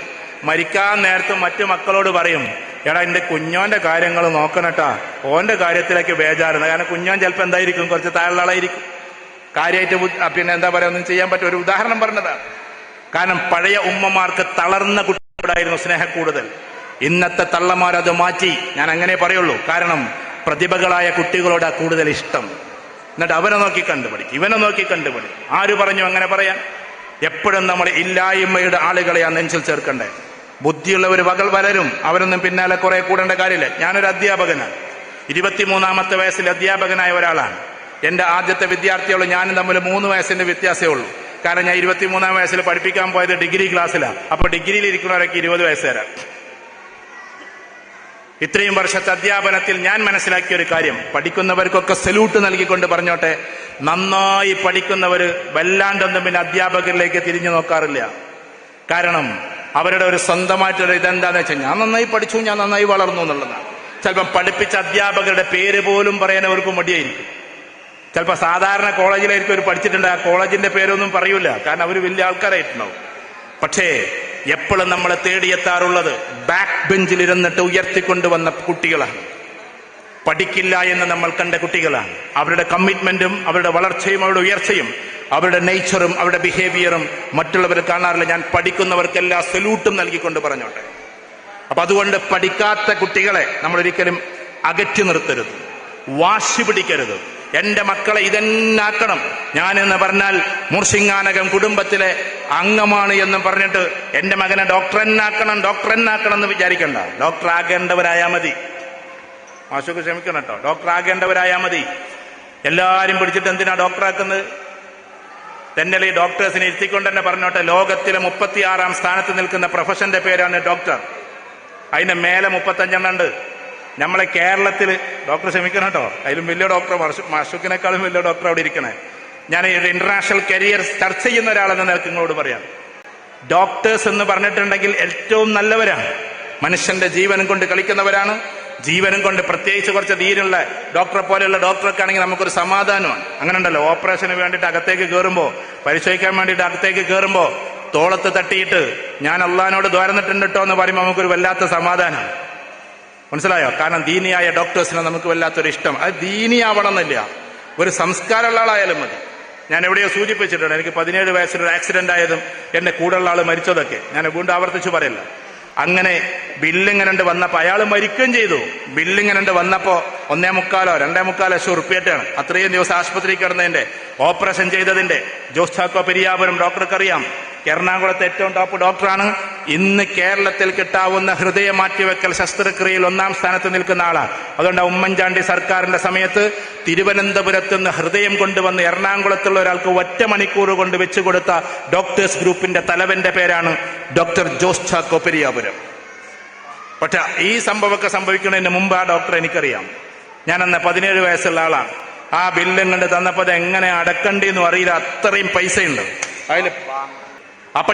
Speaker 1: മരിക്കാൻ നേരത്ത് മറ്റു മക്കളോട് പറയും, എടാ എന്റെ കുഞ്ഞോന്റെ കാര്യങ്ങൾ നോക്കണട്ടാ, ഓന്റെ കാര്യത്തിലേക്ക് ബേജാറുണ്ട്. കാരണം കുഞ്ഞോൻ ചിലപ്പോൾ എന്തായിരിക്കും, കുറച്ച് താഴെയാളായിരിക്കും. കാര്യമായിട്ട് പിന്നെ എന്താ പറയാ, ഒന്നും ചെയ്യാൻ പറ്റും. ഒരു ഉദാഹരണം പറഞ്ഞതാണ്. കാരണം പഴയ ഉമ്മമാർക്ക് തളർന്ന കുട്ടികളോടായിരുന്നു സ്നേഹം കൂടുതൽ. ഇന്നത്തെ തള്ളമാരത് മാറ്റി. ഞാൻ അങ്ങനെ പറയുള്ളൂ. കാരണം പ്രതിഭകളായ കുട്ടികളോടാ കൂടുതൽ ഇഷ്ടം. എന്നിട്ട് അവനെ നോക്കി കണ്ടുപിടിക്കും, ഇവനെ നോക്കി കണ്ടുപിടിക്കും. ആര് പറഞ്ഞു അങ്ങനെ പറയാൻ? എപ്പോഴും നമ്മൾ ഇല്ലായ്മയുടെ ആളുകളെയാ നെഞ്ചിൽ ചേർക്കണ്ടേ. ബുദ്ധിയുള്ളവർ വളരും, അവരൊന്നും പിന്നാലെ കുറെ കൂടേണ്ട കാര്യമില്ല. ഞാനൊരു അധ്യാപകനാണ്. 23-ാമത്തെ വയസ്സിൽ അധ്യാപകനായ ഒരാളാണ്. എന്റെ ആദ്യത്തെ വിദ്യാർത്ഥികളും ഞാനും തമ്മിൽ 3 വയസ്സിന്റെ വ്യത്യാസമേ ഉള്ളൂ. കാരണം ഞാൻ 23-ാം വയസ്സിൽ പഠിപ്പിക്കാൻ പോയത് ഡിഗ്രി ക്ലാസ്സിലാണ്. അപ്പൊ ഡിഗ്രിയിൽ ഇരിക്കുന്നവരൊക്കെ 20 വയസ്സുകാരാണ്. ഇത്രയും വർഷത്തെ അധ്യാപനത്തിൽ ഞാൻ മനസ്സിലാക്കിയ ഒരു കാര്യം, പഠിക്കുന്നവർക്കൊക്കെ സല്യൂട്ട് നൽകിക്കൊണ്ട് പറഞ്ഞോട്ടെ, നന്നായി പഠിക്കുന്നവര് വല്ലാണ്ടൊന്നും പിന്നെ അധ്യാപകരിലേക്ക് തിരിഞ്ഞു നോക്കാറില്ല. കാരണം അവരുടെ ഒരു സ്വന്തമായിട്ടൊരു ഇതെന്താന്ന് വെച്ചാൽ, ഞാൻ നന്നായി പഠിച്ചു, ഞാൻ നന്നായി വളർന്നു എന്നുള്ളതാണ്. ചിലപ്പം പഠിപ്പിച്ച അധ്യാപകരുടെ പേര് പോലും പറയാൻ അവർക്ക് മടിയായിരിക്കും. ചിലപ്പോൾ സാധാരണ കോളേജിലായിരിക്കും അവർ പഠിച്ചിട്ടുണ്ട്, ആ കോളേജിന്റെ പേരൊന്നും പറയൂല, കാരണം അവർ വലിയ ആൾക്കാരായിട്ടുണ്ടാവും. പക്ഷേ എപ്പോഴും നമ്മളെ തേടിയെത്താറുള്ളത് ബാക്ക് ബെഞ്ചിലിരുന്നിട്ട് ഉയർത്തിക്കൊണ്ടുവന്ന കുട്ടികളാണ്. പഠിക്കില്ല എന്ന് നമ്മൾ കണ്ട കുട്ടികളാണ്. അവരുടെ കമ്മിറ്റ്മെന്റും അവരുടെ വളർച്ചയും അവരുടെ ഉയർച്ചയും അവരുടെ നേച്ചറും അവരുടെ ബിഹേവിയറും മറ്റുള്ളവർ കാണാറില്ല. ഞാൻ പഠിക്കുന്നവർക്കെല്ലാം സല്യൂട്ടും നൽകിക്കൊണ്ട് പറഞ്ഞോട്ടെ. അപ്പൊ അതുകൊണ്ട് പഠിക്കാത്ത കുട്ടികളെ നമ്മൾ ഒരിക്കലും അകറ്റി നിർത്തരുത്, വാശി പിടിക്കരുത്. എന്റെ മക്കളെ ഇതെന്നാക്കണം, ഞാനെന്ന് പറഞ്ഞാൽ മുർശിങ്ങാനകം കുടുംബത്തിലെ അംഗമാണ് എന്നും പറഞ്ഞിട്ട് എന്റെ മകനെ ഡോക്ടറെന്നാക്കണം എന്ന് വിചാരിക്കണ്ട. ഡോക്ടർ ആകേണ്ടവരായാൽ മതി. മാഷൊക്കെ ക്ഷമിക്കണം കേട്ടോ. ഡോക്ടർ ആകേണ്ടവരായാൽ മതി. എല്ലാരും പിടിച്ചിട്ട് എന്തിനാ ഡോക്ടറാക്കുന്നത്? തന്നെ ഈ ഡോക്ടേഴ്സിനെ ഇരുത്തിക്കൊണ്ട് തന്നെ പറഞ്ഞോട്ടെ, ലോകത്തിലെ 36-ാം സ്ഥാനത്ത് നിൽക്കുന്ന പ്രൊഫഷന്റെ പേരാണ് ഡോക്ടർ. അതിന്റെ മേലെ 35 ഉണ്ട്. നമ്മളെ കേരളത്തിൽ ഡോക്ടർ ക്ഷമിക്കണം കേട്ടോ, അതിലും വലിയ ഡോക്ടർ, മാഷുക്കിനേക്കാളും വലിയ ഡോക്ടർ അവിടെ ഇരിക്കണേ. ഞാൻ ഇന്റർനാഷണൽ കരിയർ ചർച്ച ചെയ്യുന്ന ഒരാളെന്ന് നിനക്ക് നിങ്ങളോട് പറയാം. ഡോക്ടേഴ്സ് എന്ന് പറഞ്ഞിട്ടുണ്ടെങ്കിൽ ഏറ്റവും നല്ലവരാണ്. മനുഷ്യന്റെ ജീവനും കൊണ്ട് കളിക്കുന്നവരാണ്. ജീവനും കൊണ്ട് പ്രത്യേകിച്ച് കുറച്ച് ധീരമുള്ള ഡോക്ടറെ പോലെയുള്ള ഡോക്ടറൊക്കെ ആണെങ്കിൽ നമുക്കൊരു സമാധാനമാണ്. അങ്ങനെ ഉണ്ടല്ലോ, ഓപ്പറേഷന് വേണ്ടിയിട്ട് അകത്തേക്ക് കയറുമ്പോൾ, പരിശോധിക്കാൻ വേണ്ടിയിട്ട് അകത്തേക്ക് കയറുമ്പോൾ തോളത്ത് തട്ടിയിട്ട് ഞാൻ അള്ളാഹിനോട് ദ്വാരന്നിട്ടുണ്ട് കേട്ടോ എന്ന് പറയുമ്പോൾ നമുക്കൊരു വല്ലാത്ത സമാധാനമാണ്. മനസ്സിലായോ? കാരണം ദീനിയായ ഡോക്ടേഴ്സിനെ നമുക്ക് വല്ലാത്തൊരു ഇഷ്ടം. അത് ദീനിയാവണമെന്നില്ല, ഒരു സംസ്കാരമുള്ള ആളായാലും മതി. ഞാൻ എവിടെയോ സൂചിപ്പിച്ചിട്ടുണ്ട്, എനിക്ക് 17 വയസ്സിലൊരു ആക്സിഡന്റ് ആയതും എന്റെ കൂടെയുള്ള ആൾ മരിച്ചതൊക്കെ ഞാൻ വീണ്ടും ആവർത്തിച്ചു പറയില്ല. അങ്ങനെ ബില്ലിങ്ങനെ വന്നപ്പോ അയാൾ മരിക്കുകയും ചെയ്തു. ബില്ലിങ്ങനെ വന്നപ്പോ 1.25 2.25 ലക്ഷം ഉറുപ്പിയായിട്ടാണ് അത്രയും ദിവസം ആശുപത്രി കിടന്നതിന്റെ, ഓപ്പറേഷൻ ചെയ്തതിന്റെ. ജോസ് ചാക്കോ പെരിയാപുരം ഡോക്ടർക്കറിയാം, എറണാകുളത്തെ ഏറ്റവും ടോപ്പ് ഡോക്ടറാണ്. ഇന്ന് കേരളത്തിൽ കിട്ടാവുന്ന ഹൃദയ മാറ്റിവെക്കൽ ശസ്ത്രക്രിയയിൽ 1-ാം സ്ഥാനത്ത് നിൽക്കുന്ന ആളാണ്. അതുകൊണ്ട് ഉമ്മൻചാണ്ടി സർക്കാരിന്റെ സമയത്ത് തിരുവനന്തപുരത്ത് നിന്ന് ഹൃദയം കൊണ്ടുവന്ന് എറണാകുളത്തുള്ള ഒരാൾക്ക് 1 മണിക്കൂർ കൊണ്ട് വെച്ചു കൊടുത്ത ഡോക്ടേഴ്സ് ഗ്രൂപ്പിന്റെ തലവന്റെ പേരാണ് ഡോക്ടർ ജോസ് ചാക്കോ പെരിയാപുരം. പക്ഷെ ഈ സംഭവമൊക്കെ സംഭവിക്കുന്നതിന് മുമ്പ് ആ ഡോക്ടർ എനിക്കറിയാം. ഞാനന്ന് 17 വയസ്സുള്ള ആളാണ്. ആ ബില്ലും കണ്ട് തന്നപ്പോ അത് എങ്ങനെ അടക്കണ്ടെന്ന് അറിയില്ല, അത്രയും പൈസയുണ്ട് അതിൽ. അപ്പൊ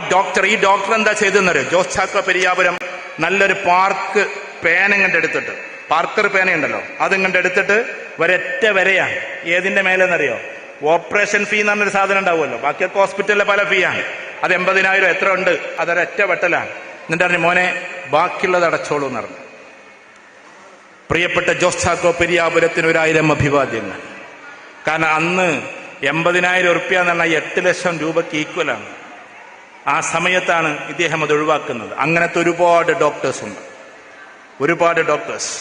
Speaker 1: ഈ ഡോക്ടർ എന്താ ചെയ്തെന്നറിയോ? ജോസ് ചാക്കോ പെരിയാപുരം നല്ലൊരു പാർക്ക് പേന കണ്ടെടുത്തിട്ട്, പാർക്കർ പേനയുണ്ടല്ലോ, അതും കണ്ടെടുത്തിട്ട് ഒരൊറ്റ വരെയാണ്. ഏതിന്റെ മേലെന്നറിയോ? ഓപ്പറേഷൻ ഫീ എന്ന് പറഞ്ഞൊരു സാധനം ഉണ്ടാവുമല്ലോ, ബാക്കിയൊക്കെ ഹോസ്പിറ്റലിലെ പല ഫീ ആണ്. അത് 80,000 എത്ര ഉണ്ട്, അതൊരൊറ്റ വെട്ടലാണ്. എന്നിട്ട് പറഞ്ഞു, മോനെ ബാക്കിയുള്ളത് അടച്ചോളൂ എന്ന് പറഞ്ഞു. പ്രിയപ്പെട്ട ജോസ് ചാക്കോ പെരിയാപുരത്തിന് 1000 അഭിവാദ്യങ്ങൾ. കാരണം അന്ന് 80,000 ഉറുപ്പ്യ എന്ന് പറഞ്ഞാൽ 8 ലക്ഷം രൂപയ്ക്ക് ഈക്വലാണ്. ആ സമയത്താണ് ഇദ്ദേഹം അത് ഒഴിവാക്കുന്നത്. അങ്ങനത്തെ ഒരുപാട് ഡോക്ടേഴ്സ് ഉണ്ട്, ഒരുപാട് ഡോക്ടേഴ്സ്.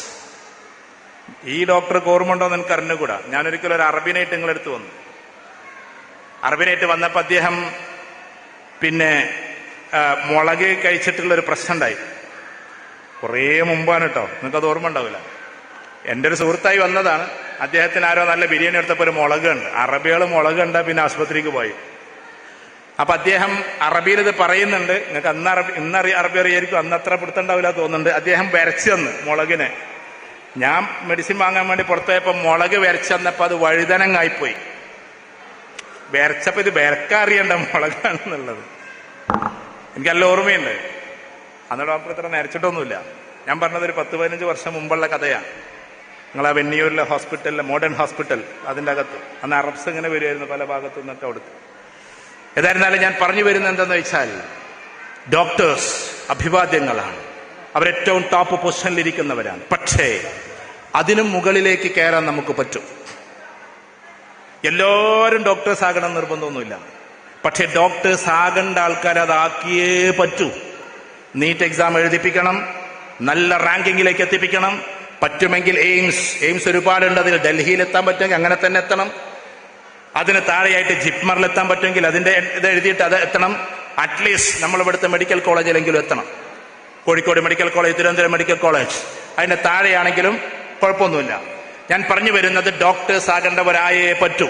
Speaker 1: ഈ ഡോക്ടർക്ക് ഓർമ്മ ഉണ്ടോ എന്ന് എനിക്ക് അറിഞ്ഞുകൂടാ. ഞാനൊരിക്കലും ഒരു അറബിനായിട്ട് നിങ്ങളെടുത്ത് വന്നു. അറബിനായിട്ട് വന്നപ്പോൾ അദ്ദേഹം പിന്നെ മുളക് കഴിച്ചിട്ടുള്ളൊരു പ്രശ്നം ഉണ്ടായി. കുറേ മുമ്പാണ് കേട്ടോ, നിങ്ങൾക്കത് ഓർമ്മ ഉണ്ടാവില്ല. എൻ്റെ ഒരു സുഹൃത്തായി വന്നതാണ്. അദ്ദേഹത്തിന് ആരോ നല്ല ബിരിയാണി എടുത്തപ്പോൾ ഒരു മുളക് ഉണ്ട്. അറബികൾ മുളക് കണ്ട പിന്നെ ആശുപത്രിക്ക് പോയി. അപ്പൊ അദ്ദേഹം അറബിയിൽ ഇത് പറയുന്നുണ്ട്. നിങ്ങൾക്ക് ഇന്ന് അറബി അറിയായിരിക്കും, അന്ന് അത്ര പിടുത്തുണ്ടാവില്ല തോന്നുന്നുണ്ട്. അദ്ദേഹം വരച്ചു തന്ന് മുളകിനെ. ഞാൻ മെഡിസിൻ വാങ്ങാൻ വേണ്ടി പുറത്തുപോയപ്പോൾ മുളക് വരച്ചു തന്നപ്പോൾ അത് വഴുതനങ്ങായിപ്പോയി. ബെരച്ചപ്പോ ഇത് ബെരക്കറിയണ്ട മുളകാണെന്നുള്ളത് എനിക്ക് നല്ല ഓർമ്മയുണ്ട്. അന്ന് ഡോക്ടർ ഇത്ര നരച്ചിട്ടൊന്നുമില്ല. ഞാൻ പറഞ്ഞത് ഒരു 10-15 വർഷം മുമ്പുള്ള കഥയാണ്. നിങ്ങൾ ആ വെന്നിയൂരിലെ ഹോസ്പിറ്റലിലെ മോഡേൺ ഹോസ്പിറ്റൽ അതിൻ്റെ അകത്ത് അന്ന് അറബ്സ് ഇങ്ങനെ വരുമായിരുന്നു പല ഭാഗത്തു നിന്നൊക്കെ അവിടുത്തെ. ഏതായിരുന്നാലും ഞാൻ പറഞ്ഞു വരുന്നത് എന്തെന്ന് വെച്ചാൽ, ഡോക്ടേഴ്സ് അഭിവാദ്യങ്ങളാണ്, അവരേറ്റവും ടോപ്പ് പൊസിഷനിലിരിക്കുന്നവരാണ്. പക്ഷേ അതിനും മുകളിലേക്ക് കയറാൻ നമുക്ക് പറ്റും. എല്ലാവരും ഡോക്ടേഴ്സ് ആകണം നിർബന്ധമൊന്നുമില്ല. പക്ഷെ ഡോക്ടേഴ്സ് ആകേണ്ട ആൾക്കാർ അതാക്കിയേ പറ്റൂ. നീറ്റ് എക്സാം എഴുതിപ്പിക്കണം, നല്ല റാങ്കിങ്ങിലേക്ക് എത്തിപ്പിക്കണം. പറ്റുമെങ്കിൽ എയിംസ് ഒരുപാടുണ്ട്, അതിൽ ഡൽഹിയിൽ എത്താൻ പറ്റുമെങ്കിൽ അങ്ങനെ തന്നെ എത്തണം. അതിന് താഴെയായിട്ട് ജിപ്മറിൽ എത്താൻ പറ്റുമെങ്കിൽ അതിന്റെ ഇത് എഴുതിയിട്ട് അത് എത്തണം. അറ്റ്ലീസ്റ്റ് നമ്മൾ ഇവിടുത്തെ മെഡിക്കൽ കോളേജിലെങ്കിലും എത്തണം. Kozhikode medical college, Thiruvananthapuram medical college, അതിന്റെ താഴെയാണെങ്കിലും കുഴപ്പമൊന്നുമില്ല. ഞാൻ പറഞ്ഞു വരുന്നത് ഡോക്ടേഴ്സ് ആകേണ്ടവരായേ പറ്റൂ.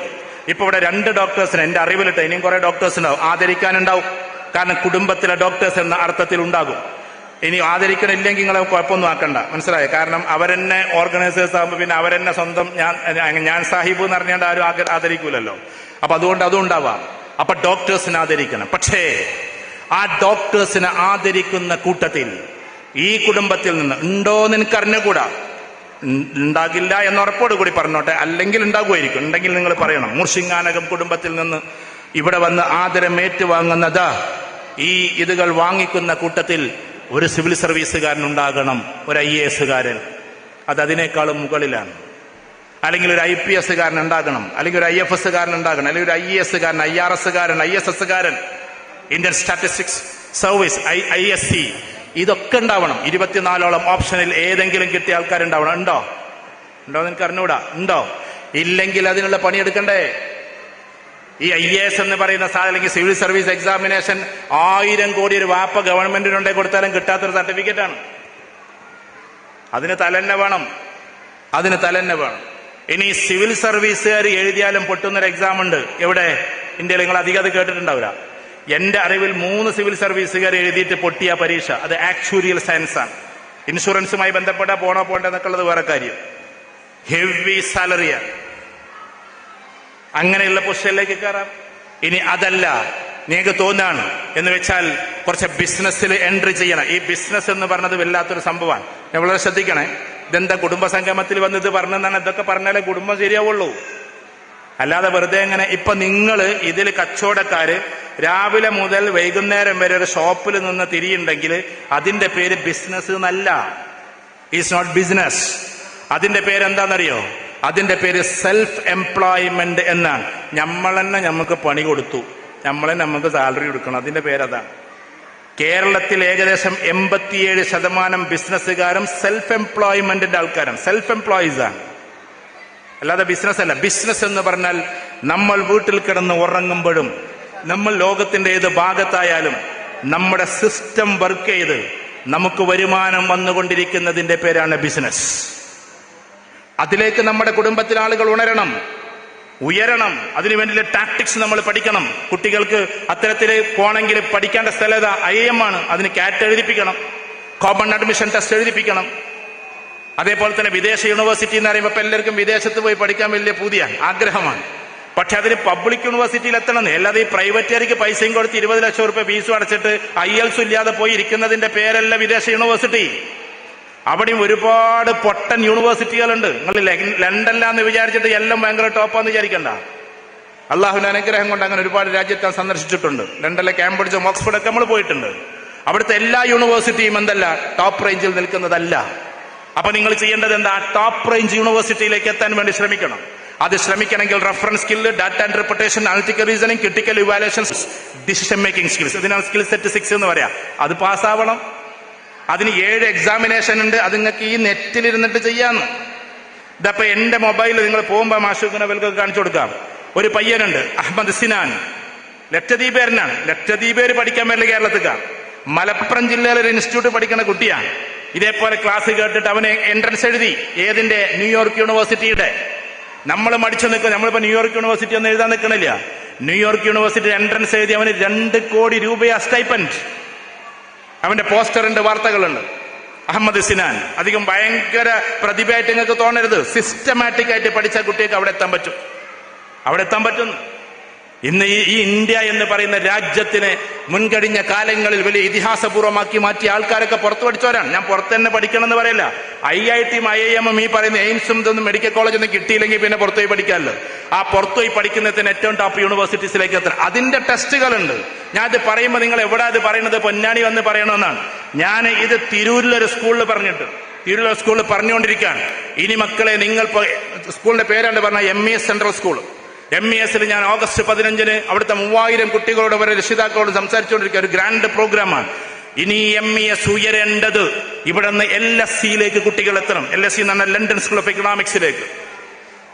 Speaker 1: ഇപ്പൊ ഇവിടെ 2 ഡോക്ടേഴ്സിന് എന്റെ അറിവിലിട്ട്, ഇനിയും കുറെ ഡോക്ടേഴ്സിനാവും ആദരിക്കാനുണ്ടാവും. കാരണം കുടുംബത്തിലെ ഡോക്ടേഴ്സ് എന്ന അർത്ഥത്തിൽ ഉണ്ടാകും. ഇനി ആദരിക്കണില്ലെങ്കിൽ നിങ്ങളെ കുഴപ്പമൊന്നും ആക്കണ്ട, മനസ്സിലായോ? കാരണം അവരെന്നെ ഓർഗനൈസേഴ്സ് ആകുമ്പോൾ പിന്നെ അവരെന്നെ സ്വന്തം ഞാൻ സാഹിബ് എന്ന് പറഞ്ഞാൽ ആരും ആദരിക്കൂലല്ലോ. അപ്പൊ അതുകൊണ്ട് അതും ഉണ്ടാവാം. അപ്പൊ ഡോക്ടേഴ്സിനെ ആദരിക്കണം. പക്ഷേ ആ ഡോക്ടേഴ്സിനെ ആദരിക്കുന്ന കൂട്ടത്തിൽ ഈ കുടുംബത്തിൽ നിന്ന് ഉണ്ടോന്ന് എനിക്ക് അറിഞ്ഞുകൂടാ. ഉണ്ടാകില്ല എന്ന ഉറപ്പോട് കൂടി പറഞ്ഞോട്ടെ, അല്ലെങ്കിൽ ഉണ്ടാകുമായിരിക്കും. ഉണ്ടെങ്കിൽ നിങ്ങൾ പറയണം. മൂർഷിങ്ങാനകം കുടുംബത്തിൽ നിന്ന് ഇവിടെ വന്ന് ആദരം ഏറ്റുവാങ്ങുന്നത് ഈ ഇതുകൾ വാങ്ങിക്കുന്ന കൂട്ടത്തിൽ ഒരു സിവിൽ സർവീസുകാരൻ ഉണ്ടാകണം, ഒരു IAS-കാരൻ. അത് അതിനേക്കാളും മുകളിലാണ്. അല്ലെങ്കിൽ ഒരു IPS-കാരൻ ഉണ്ടാകണം, അല്ലെങ്കിൽ ഒരു IFS-കാരൻ ഉണ്ടാകണം, അല്ലെങ്കിൽ ഒരു IAS-കാരൻ, IRS-കാരൻ, ISS-കാരൻ, ഇന്ത്യൻ സ്റ്റാറ്റിസ്റ്റിക്സ് സർവീസ്, ISC, ഇതൊക്കെ ഉണ്ടാവണം. 24ഓളം ഓപ്ഷനിൽ ഏതെങ്കിലും കിട്ടിയ ആൾക്കാരുണ്ടാവണം. ഉണ്ടോ എന്ന് എനിക്ക് അറിഞ്ഞൂടാ. ഉണ്ടോ? ഇല്ലെങ്കിൽ അതിനുള്ള പണിയെടുക്കണ്ടേ? ഈ IAS എന്ന് പറയുന്ന സാധനം, അല്ലെങ്കിൽ സിവിൽ സർവീസ് എക്സാമിനേഷൻ 1000 കോടി ഒരു വാപ്പ ഗവൺമെന്റിനുണ്ടെ കൊടുത്താലും കിട്ടാത്തൊരു സർട്ടിഫിക്കറ്റാണ്. അതിന് തലന്നെ വേണം, അതിന് തലന്നെ വേണം. ഇനി സിവിൽ സർവീസുകാർ എഴുതിയാലും പൊട്ടുന്നൊരു എക്സാം ഉണ്ട്. എവിടെ? ഇന്ത്യയിൽ. നിങ്ങൾ അധികം അത് കേട്ടിട്ടുണ്ടാവില്ല. എന്റെ അറിവിൽ 3 സിവിൽ സർവീസുകാർ എഴുതിയിട്ട് പൊട്ടിയ പരീക്ഷ. അത് ആക്ച്വറിയൽ സയൻസ് ആണ്. ഇൻഷുറൻസുമായി ബന്ധപ്പെട്ട പോണ്ടെന്നൊക്കെ ഉള്ളത് വേറെ കാര്യം. ഹെവി സാലറിയാണ്. അങ്ങനെയുള്ള പൊസിഷനിലേക്ക് കയറാം. ഇനി അതല്ല, നിങ്ങൾക്ക് തോന്നാണ് എന്ന് വെച്ചാൽ കുറച്ച് ബിസിനസ്സിൽ എൻട്രി ചെയ്യണം. ഈ ബിസിനസ് എന്ന് പറഞ്ഞത് വല്ലാത്തൊരു സംഭവമാണ്. ഞാൻ വളരെ ശ്രദ്ധിക്കണേ. ഇതെന്താ കുടുംബ സംഗമത്തിൽ വന്നത് പറഞ്ഞെന്നാണ്. ഇതൊക്കെ പറഞ്ഞാലേ കുടുംബം ശരിയാവുള്ളൂ. അല്ലാതെ വെറുതെ എങ്ങനെ. ഇപ്പൊ നിങ്ങൾ ഇതിൽ കച്ചവടക്കാര് രാവിലെ മുതൽ വൈകുന്നേരം വരെ ഒരു ഷോപ്പിൽ നിന്ന് തിരിയുണ്ടെങ്കിൽ അതിന്റെ പേര് ബിസിനസ് എന്നല്ല. Is not business. അതിന്റെ പേരെന്താണെന്നറിയോ? അതിന്റെ പേര് സെൽഫ് എംപ്ലോയ്മെന്റ് എന്നാണ്. നമ്മളെന്നെ നമുക്ക് പണി കൊടുത്തു, നമ്മളെ നമുക്ക് സാലറി കൊടുക്കണം. അതിന്റെ പേരതാണ്. കേരളത്തിൽ ഏകദേശം 87% ബിസിനസ്സുകാരും സെൽഫ് എംപ്ലോയ്മെന്റിന്റെ ആൾക്കാരാണ്. സെൽഫ് എംപ്ലോയീസ് ആണ്, അല്ലാതെ ബിസിനസ് അല്ല. ബിസിനസ് എന്ന് പറഞ്ഞാൽ നമ്മൾ വീട്ടിൽ കിടന്ന് ഉറങ്ങുമ്പോഴും നമ്മൾ ലോകത്തിന്റെ ഏത് ഭാഗത്തായാലും നമ്മുടെ സിസ്റ്റം വർക്ക് ചെയ്ത് നമുക്ക് വരുമാനം വന്നുകൊണ്ടിരിക്കുന്നതിന്റെ പേരാണ് ബിസിനസ്. അതിലേക്ക് നമ്മുടെ കുടുംബത്തിലെ ആളുകൾ ഉയരണം. അതിനുവേണ്ടിയുള്ള ടാക്ടിക്സ് നമ്മൾ പഠിക്കണം. കുട്ടികൾക്ക് അത്തരത്തിൽ പോണെങ്കിൽ പഠിക്കേണ്ട സ്ഥലം ഏതാ? IIM ആണ്. അതിന് CAT എഴുതിപ്പിക്കണം, കോമൺ അഡ്മിഷൻ ടെസ്റ്റ് എഴുതിപ്പിക്കണം. അതേപോലെ തന്നെ വിദേശ യൂണിവേഴ്സിറ്റി എന്ന് പറയുമ്പോൾ ഇപ്പൊ എല്ലാവർക്കും വിദേശത്ത് പോയി പഠിക്കാൻ വലിയ പുതിയ ആഗ്രഹമാണ്. പക്ഷെ അതിന് പബ്ലിക് യൂണിവേഴ്സിറ്റിയിൽ എത്തണമെന്ന്. അല്ലാതെ ഈ പ്രൈവറ്റുകാർക്ക് പൈസയും കൊടുത്ത് 20 ലക്ഷം രൂപ ഫീസും അടച്ചിട്ട് IELTS ഇല്ലാതെ പോയി ഇരിക്കുന്നതിന്റെ പേരല്ല വിദേശ യൂണിവേഴ്സിറ്റി. അവിടെയും ഒരുപാട് പൊട്ടൻ യൂണിവേഴ്സിറ്റികളുണ്ട്. നിങ്ങൾ ലണ്ടനിലാന്ന് വിചാരിച്ചിട്ട് എല്ലാം ഭയങ്കര ടോപ്പാന്ന് വിചാരിക്കണ്ട. അള്ളാഹുവിന്റെ അനുഗ്രഹം കൊണ്ട് അങ്ങനെ ഒരുപാട് രാജ്യത്ത് ഞാൻ സന്ദർശിച്ചിട്ടുണ്ട്. ലണ്ടനിലെ കാംബ്രിഡ്ജും ഓക്സ്ഫോർഡൊക്കെ നമ്മൾ പോയിട്ടുണ്ട്. അവിടുത്തെ എല്ലാ യൂണിവേഴ്സിറ്റിയും എന്തല്ല, ടോപ്പ് റേഞ്ചിൽ നിൽക്കുന്നതല്ല. അപ്പൊ നിങ്ങൾ ചെയ്യേണ്ടത് എന്താ? ടോപ്പ് റേഞ്ച് യൂണിവേഴ്സിറ്റിയിലേക്ക് എത്താൻ വേണ്ടി ശ്രമിക്കണം. അത് ശ്രമിക്കണമെങ്കിൽ reference skill, data interpretation, analytical reasoning, critical evaluations, decision making skills, ഇതിനാണ് സ്കിൽ സെറ്റ് 6 എന്ന് പറയാം. അത് പാസ്സാവണം. അതിന് 7 എക്സാമിനേഷൻ ഉണ്ട്. അത് നിങ്ങൾക്ക് ഈ നെറ്റിലിരുന്നിട്ട് ചെയ്യാന്ന്. ഇതപ്പൊ എന്റെ മൊബൈലിൽ നിങ്ങൾ പോകുമ്പോ മാഷൂഖിനെ വൽക്കൊക്കെ കാണിച്ചു കൊടുക്കാം. ഒരു പയ്യനുണ്ട്, അഹമ്മദ് സിനാൻ, ലക്ഷദ്വീപേരനാണ്. ലക്ഷദ്വീപേര് പഠിക്കാൻ വരില്ല കേരളത്തിക്കാണ്. മലപ്പുറം ജില്ലയിലെ ഒരു ഇൻസ്റ്റിറ്റ്യൂട്ട് പഠിക്കുന്ന കുട്ടിയാണ്. ഇതേപോലെ ക്ലാസ് കേട്ടിട്ട് അവന് എൻട്രൻസ് എഴുതി. ഏതിന്റെ? ന്യൂയോർക്ക് യൂണിവേഴ്സിറ്റിയുടെ. നമ്മൾ മടിച്ചു നിൽക്കും. നമ്മളിപ്പോ ന്യൂയോർക്ക് യൂണിവേഴ്സിറ്റി ഒന്നും എഴുതാൻ നിൽക്കണില്ല. ന്യൂയോർക്ക് യൂണിവേഴ്സിറ്റി എൻട്രൻസ് എഴുതി അവന് 2 കോടി രൂപയാ സ്റ്റൈപ്പൻഡ്. അവന്റെ പോസ്റ്ററിന്റെ വാർത്തകളുണ്ട്. അഹമ്മദ് സിനാൻ അധികം ഭയങ്കര പ്രതിഭയായിട്ട് നിങ്ങൾക്ക് തോന്നരുത്. സിസ്റ്റമാറ്റിക് ആയിട്ട് പഠിച്ച കുട്ടികൾക്ക് അവിടെ എത്താൻ പറ്റും. അവിടെ എത്താൻ പറ്റുന്നു. ഇന്ന് ഈ ഇന്ത്യ എന്ന് പറയുന്ന രാജ്യത്തിനെ മുൻകഴിഞ്ഞ കാലങ്ങളിൽ വലിയ ഇതിഹാസപൂർവ്വമാക്കി മാറ്റിയ ആൾക്കാരൊക്കെ പുറത്തു പഠിച്ചവരാണ്. ഞാൻ പുറത്ത് തന്നെ പഠിക്കണം എന്ന് പറയില്ല. IITയും IIM ഈ പറയുന്ന എയിംസും ഇതൊന്നും മെഡിക്കൽ കോളേജൊന്നും കിട്ടിയില്ലെങ്കിൽ പിന്നെ പുറത്തുപോയി പഠിക്കാമല്ലോ. ആ പുറത്തുപോയി പഠിക്കുന്നതിന് ഏറ്റവും ടോപ്പ് യൂണിവേഴ്സിറ്റീസിലേക്ക് എത്തണം. അതിന്റെ ടെസ്റ്റുകളുണ്ട്. ഞാൻ ഇത് പറയുമ്പോൾ നിങ്ങൾ എവിടെ അത് പറയുന്നത് പൊന്നാനി വന്ന് പറയണമെന്നാണ്. ഞാൻ ഇത് തിരൂരിലൊരു സ്കൂളിൽ തിരൂരിലൊരു സ്കൂളിൽ പറഞ്ഞുകൊണ്ടിരിക്കുകയാണ്. ഇനി മക്കളെ, നിങ്ങൾ സ്കൂളിന്റെ പേരാണ്ട് പറഞ്ഞ MES സെൻട്രൽ സ്കൂൾ. MESൽ ഞാൻ ഓഗസ്റ്റ് 15 അവിടുത്തെ 3000 കുട്ടികളോട് അവരുടെ രക്ഷിതാക്കളോട് സംസാരിച്ചുകൊണ്ടിരിക്കുക. ഒരു ഗ്രാൻഡ് പ്രോഗ്രാമാണ്. ഇനി MES ഉയരേണ്ടത് ഇവിടെ നിന്ന് LSEയിലേക്ക് കുട്ടികൾ എത്തണം. LSE എന്ന് പറഞ്ഞാൽ ലണ്ടൻ സ്കൂൾ ഓഫ് എക്കണോമിക്സിലേക്ക്.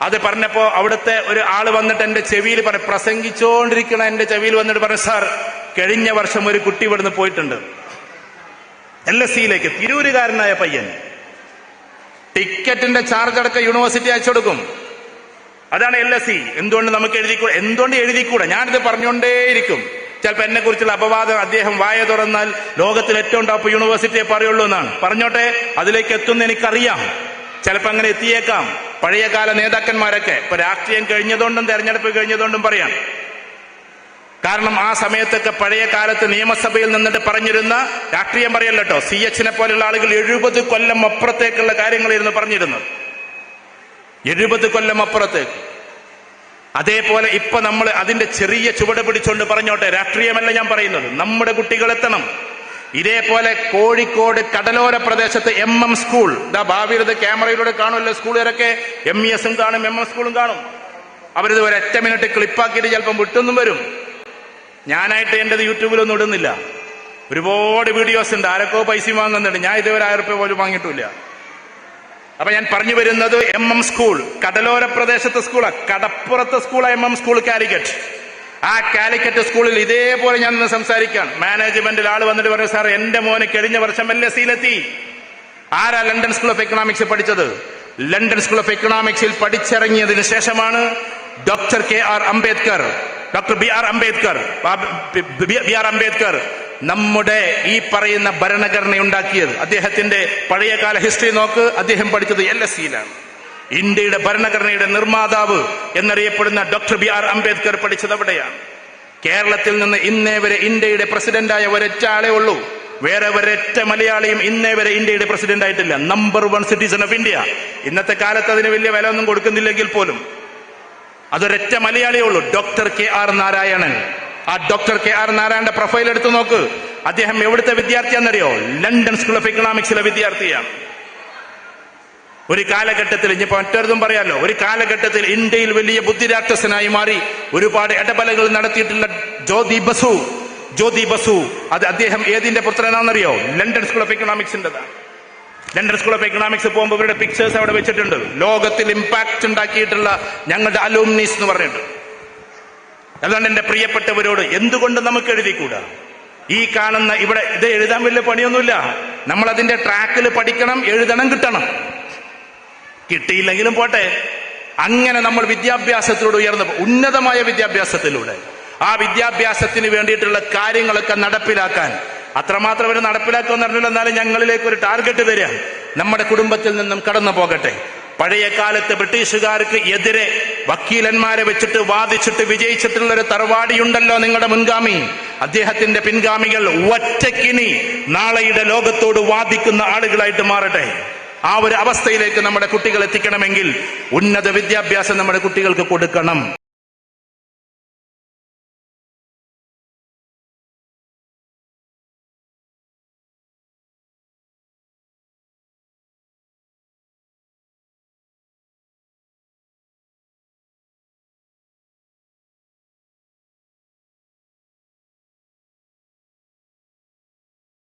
Speaker 1: അത് പറഞ്ഞപ്പോ അവിടുത്തെ ഒരു ആള് വന്നിട്ട് എന്റെ ചെവിയിൽ പ്രസംഗിച്ചുകൊണ്ടിരിക്കണ എന്റെ ചെവിയിൽ വന്നിട്ട് പറഞ്ഞു, സാർ, കഴിഞ്ഞ വർഷം ഒരു കുട്ടി ഇവിടുന്ന് പോയിട്ടുണ്ട് LSEയിലേക്ക്. തിരൂരുകാരനായ പയ്യൻ. ടിക്കറ്റിന്റെ ചാർജ് അടക്കം യൂണിവേഴ്സിറ്റി അയച്ചു കൊടുക്കും. അതാണ് LSE. എന്തുകൊണ്ട് നമുക്ക് എഴുതിക്കൂടാ? ഞാനിത് പറഞ്ഞുകൊണ്ടേയിരിക്കും. ചിലപ്പോൾ എന്നെ കുറിച്ചുള്ള അപവാദം, അദ്ദേഹം വായ തുറന്നാൽ ലോകത്തിൽ ഏറ്റവും ടോപ്പ് യൂണിവേഴ്സിറ്റിയെ പറയുള്ളൂ എന്നാണ്. പറഞ്ഞോട്ടെ, അതിലേക്ക് എത്തുന്ന എനിക്കറിയാം. ചിലപ്പോൾ അങ്ങനെ എത്തിയേക്കാം. പഴയകാല നേതാക്കന്മാരൊക്കെ ഇപ്പൊ രാഷ്ട്രീയം കഴിഞ്ഞതുകൊണ്ടും തെരഞ്ഞെടുപ്പ് കഴിഞ്ഞതുകൊണ്ടും പറയാം. കാരണം ആ സമയത്തൊക്കെ പഴയ കാലത്ത് നിയമസഭയിൽ നിന്നിട്ട് പറഞ്ഞിരുന്ന രാഷ്ട്രീയം പറയല്ലോ കേട്ടോ, CH പോലുള്ള ആളുകൾ 70 കൊല്ലം അപ്പുറത്തേക്കുള്ള കാര്യങ്ങളായിരുന്നു പറഞ്ഞിരുന്നത്. 70 കൊല്ലം അപ്പുറത്തേക്ക്. അതേപോലെ ഇപ്പൊ നമ്മൾ അതിന്റെ ചെറിയ ചുവട് പിടിച്ചുകൊണ്ട് പറഞ്ഞോട്ടെ, രാഷ്ട്രീയമല്ല ഞാൻ പറയുന്നത്, നമ്മുടെ കുട്ടികൾ എത്തണം. ഇതേപോലെ കോഴിക്കോട് കടലോര പ്രദേശത്ത് MM സ്കൂൾ, ഭാവിയിൽ ക്യാമറയിലൂടെ കാണുമല്ലോ സ്കൂളുകാരൊക്കെ. MESും കാണും, MM സ്കൂളും കാണും. അവരിത് ഒരു 8 മിനിറ്റ് ക്ലിപ്പാക്കിയിട്ട് ചിലപ്പം വിട്ടൊന്നും വരും. ഞാനായിട്ട് എന്റേത് യൂട്യൂബിലൊന്നും ഇടുന്നില്ല. ഒരുപാട് വീഡിയോസ് ഉണ്ട്. ആരൊക്കെ പൈസ വാങ്ങുന്നുണ്ട്. ഞാൻ ഇതുവരെ 1000 രൂപ പോലും വാങ്ങിയിട്ടില്ല. അപ്പൊ ഞാൻ പറഞ്ഞു വരുന്നത്, MM സ്കൂൾ കടലോര പ്രദേശത്തെ സ്കൂളാ, കടപ്പുറത്തെ സ്കൂളാ MM സ്കൂൾ കാലിക്കറ്റ്. ആ കാലിക്കറ്റ് സ്കൂളിൽ ഇതേപോലെ ഞാൻ ഇന്ന് സംസാരിക്കാൻ മാനേജ്മെന്റിൽ ആള് വന്നിട്ട് പറഞ്ഞു, സാർ, എന്റെ മോന് കഴിഞ്ഞ വർഷം LSEയിലെത്തി. ആരാ ലണ്ടൻ സ്കൂൾ ഓഫ് എക്കണോമിക്സ് പഠിച്ചത്? ലണ്ടൻ സ്കൂൾ ഓഫ് എക്കണോമിക്സിൽ പഠിച്ചിറങ്ങിയതിനു ശേഷമാണ് ഡോക്ടർ ബി ആർ അംബേദ്കർ നമ്മുടെ ഈ പറയുന്ന ഭരണഘടന ഉണ്ടാക്കിയത്. അദ്ദേഹത്തിന്റെ പഴയകാല ഹിസ്റ്ററി നോക്ക്. അദ്ദേഹം പഠിച്ചത് LSEയിലാണ്. ഇന്ത്യയുടെ ഭരണഘടനയുടെ നിർമ്മാതാവ് എന്നറിയപ്പെടുന്ന ഡോക്ടർ BR അംബേദ്കർ പഠിച്ചത് അവിടെയാണ്. കേരളത്തിൽ നിന്ന് ഇന്നേ വരെ ഇന്ത്യയുടെ പ്രസിഡന്റായ ഒരൊറ്റ ആളേ ഉള്ളൂ. വേറെ ഒരൊറ്റ മലയാളിയും ഇന്നേ വരെ ഇന്ത്യയുടെ പ്രസിഡന്റ് ആയിട്ടില്ല. Number 1 citizen of India. ഇന്നത്തെ കാലത്ത് അതിന് വലിയ വില ഒന്നും കൊടുക്കുന്നില്ലെങ്കിൽ പോലും അതൊരൊറ്റ മലയാളിയേ ഉള്ളൂ, ഡോക്ടർ KR നാരായണൻ. ആ ഡോക്ടർ KR നാരായണന്റെ പ്രൊഫൈൽ എടുത്തു നോക്ക്. അദ്ദേഹം എവിടുത്തെ വിദ്യാർത്ഥിയാണെന്നറിയോ? ലണ്ടൻ സ്കൂൾ ഓഫ് എക്കണോമിക്സിലെ വിദ്യാർത്ഥിയാണ്. ഒരു കാലഘട്ടത്തിൽ, ഇനിയിപ്പോ മറ്റൊരുതും പറയാമല്ലോ, ഒരു കാലഘട്ടത്തിൽ ഇന്ത്യയിൽ വലിയ ബുദ്ധിരാക്ഷസനായി മാറി ഒരുപാട് ഇടപെടലുകൾ നടത്തിയിട്ടുള്ള ജ്യോതി ബസു, അത് അദ്ദേഹം ഏതിന്റെ പുത്രനാണെന്നറിയോ? ലണ്ടൻ സ്കൂൾ ഓഫ് എക്കണോമിക്സിന്റെതാണ്. ലണ്ടൻ സ്കൂൾ ഓഫ് എക്കണോമിക്സ് പോകുമ്പോൾ ഇവരുടെ പിക്ചേഴ്സ് അവിടെ വെച്ചിട്ടുണ്ട്. ലോകത്തിൽ ഇമ്പാക്ട് ഉണ്ടാക്കിയിട്ടുള്ള ഞങ്ങളുടെ അലൂമിനീസ് എന്ന് പറഞ്ഞിട്ട്. അതുകൊണ്ട് എന്റെ പ്രിയപ്പെട്ടവരോട്, എന്തുകൊണ്ട് നമുക്ക് എഴുതിക്കൂടാ? ഈ കാണുന്ന ഇവിടെ ഇത് എഴുതാൻ വലിയ പണിയൊന്നുമില്ല. നമ്മൾ അതിന്റെ ട്രാക്കിൽ പഠിക്കണം, എഴുതണം, കിട്ടിയില്ലെങ്കിലും പോട്ടെ. അങ്ങനെ നമ്മൾ വിദ്യാഭ്യാസത്തിലൂടെ ഉയർന്നു, ഉന്നതമായ വിദ്യാഭ്യാസത്തിലൂടെ ആ വിദ്യാഭ്യാസത്തിന് വേണ്ടിയിട്ടുള്ള കാര്യങ്ങളൊക്കെ നടപ്പിലാക്കാൻ, അത്രമാത്രം അവർ നടപ്പിലാക്കുമെന്ന് പറഞ്ഞില്ല, എന്നാലും ഞങ്ങളിലേക്ക് ഒരു ടാർഗറ്റ് തരിക, നമ്മുടെ കുടുംബത്തിൽ നിന്നും കടന്നു പോകട്ടെ. പഴയ കാലത്ത് ബ്രിട്ടീഷുകാർക്ക് എതിരെ വക്കീലന്മാരെ വെച്ചിട്ട് വാദിച്ചിട്ട് വിജയിച്ചിട്ടുള്ള ഒരു തറവാടിയുണ്ടല്ലോ നിങ്ങളുടെ മുൻഗാമി. അദ്ദേഹത്തിന്റെ പിൻഗാമികൾ ഒറ്റക്കിനി നാളെയുടെ ലോകത്തോട് വാദിക്കുന്ന ആളുകളായിട്ട് മാറട്ടെ. ആ ഒരു അവസ്ഥയിലേക്ക് നമ്മുടെ കുട്ടികൾ എത്തിക്കണമെങ്കിൽ ഉന്നത വിദ്യാഭ്യാസം നമ്മുടെ കുട്ടികൾക്ക് കൊടുക്കണം.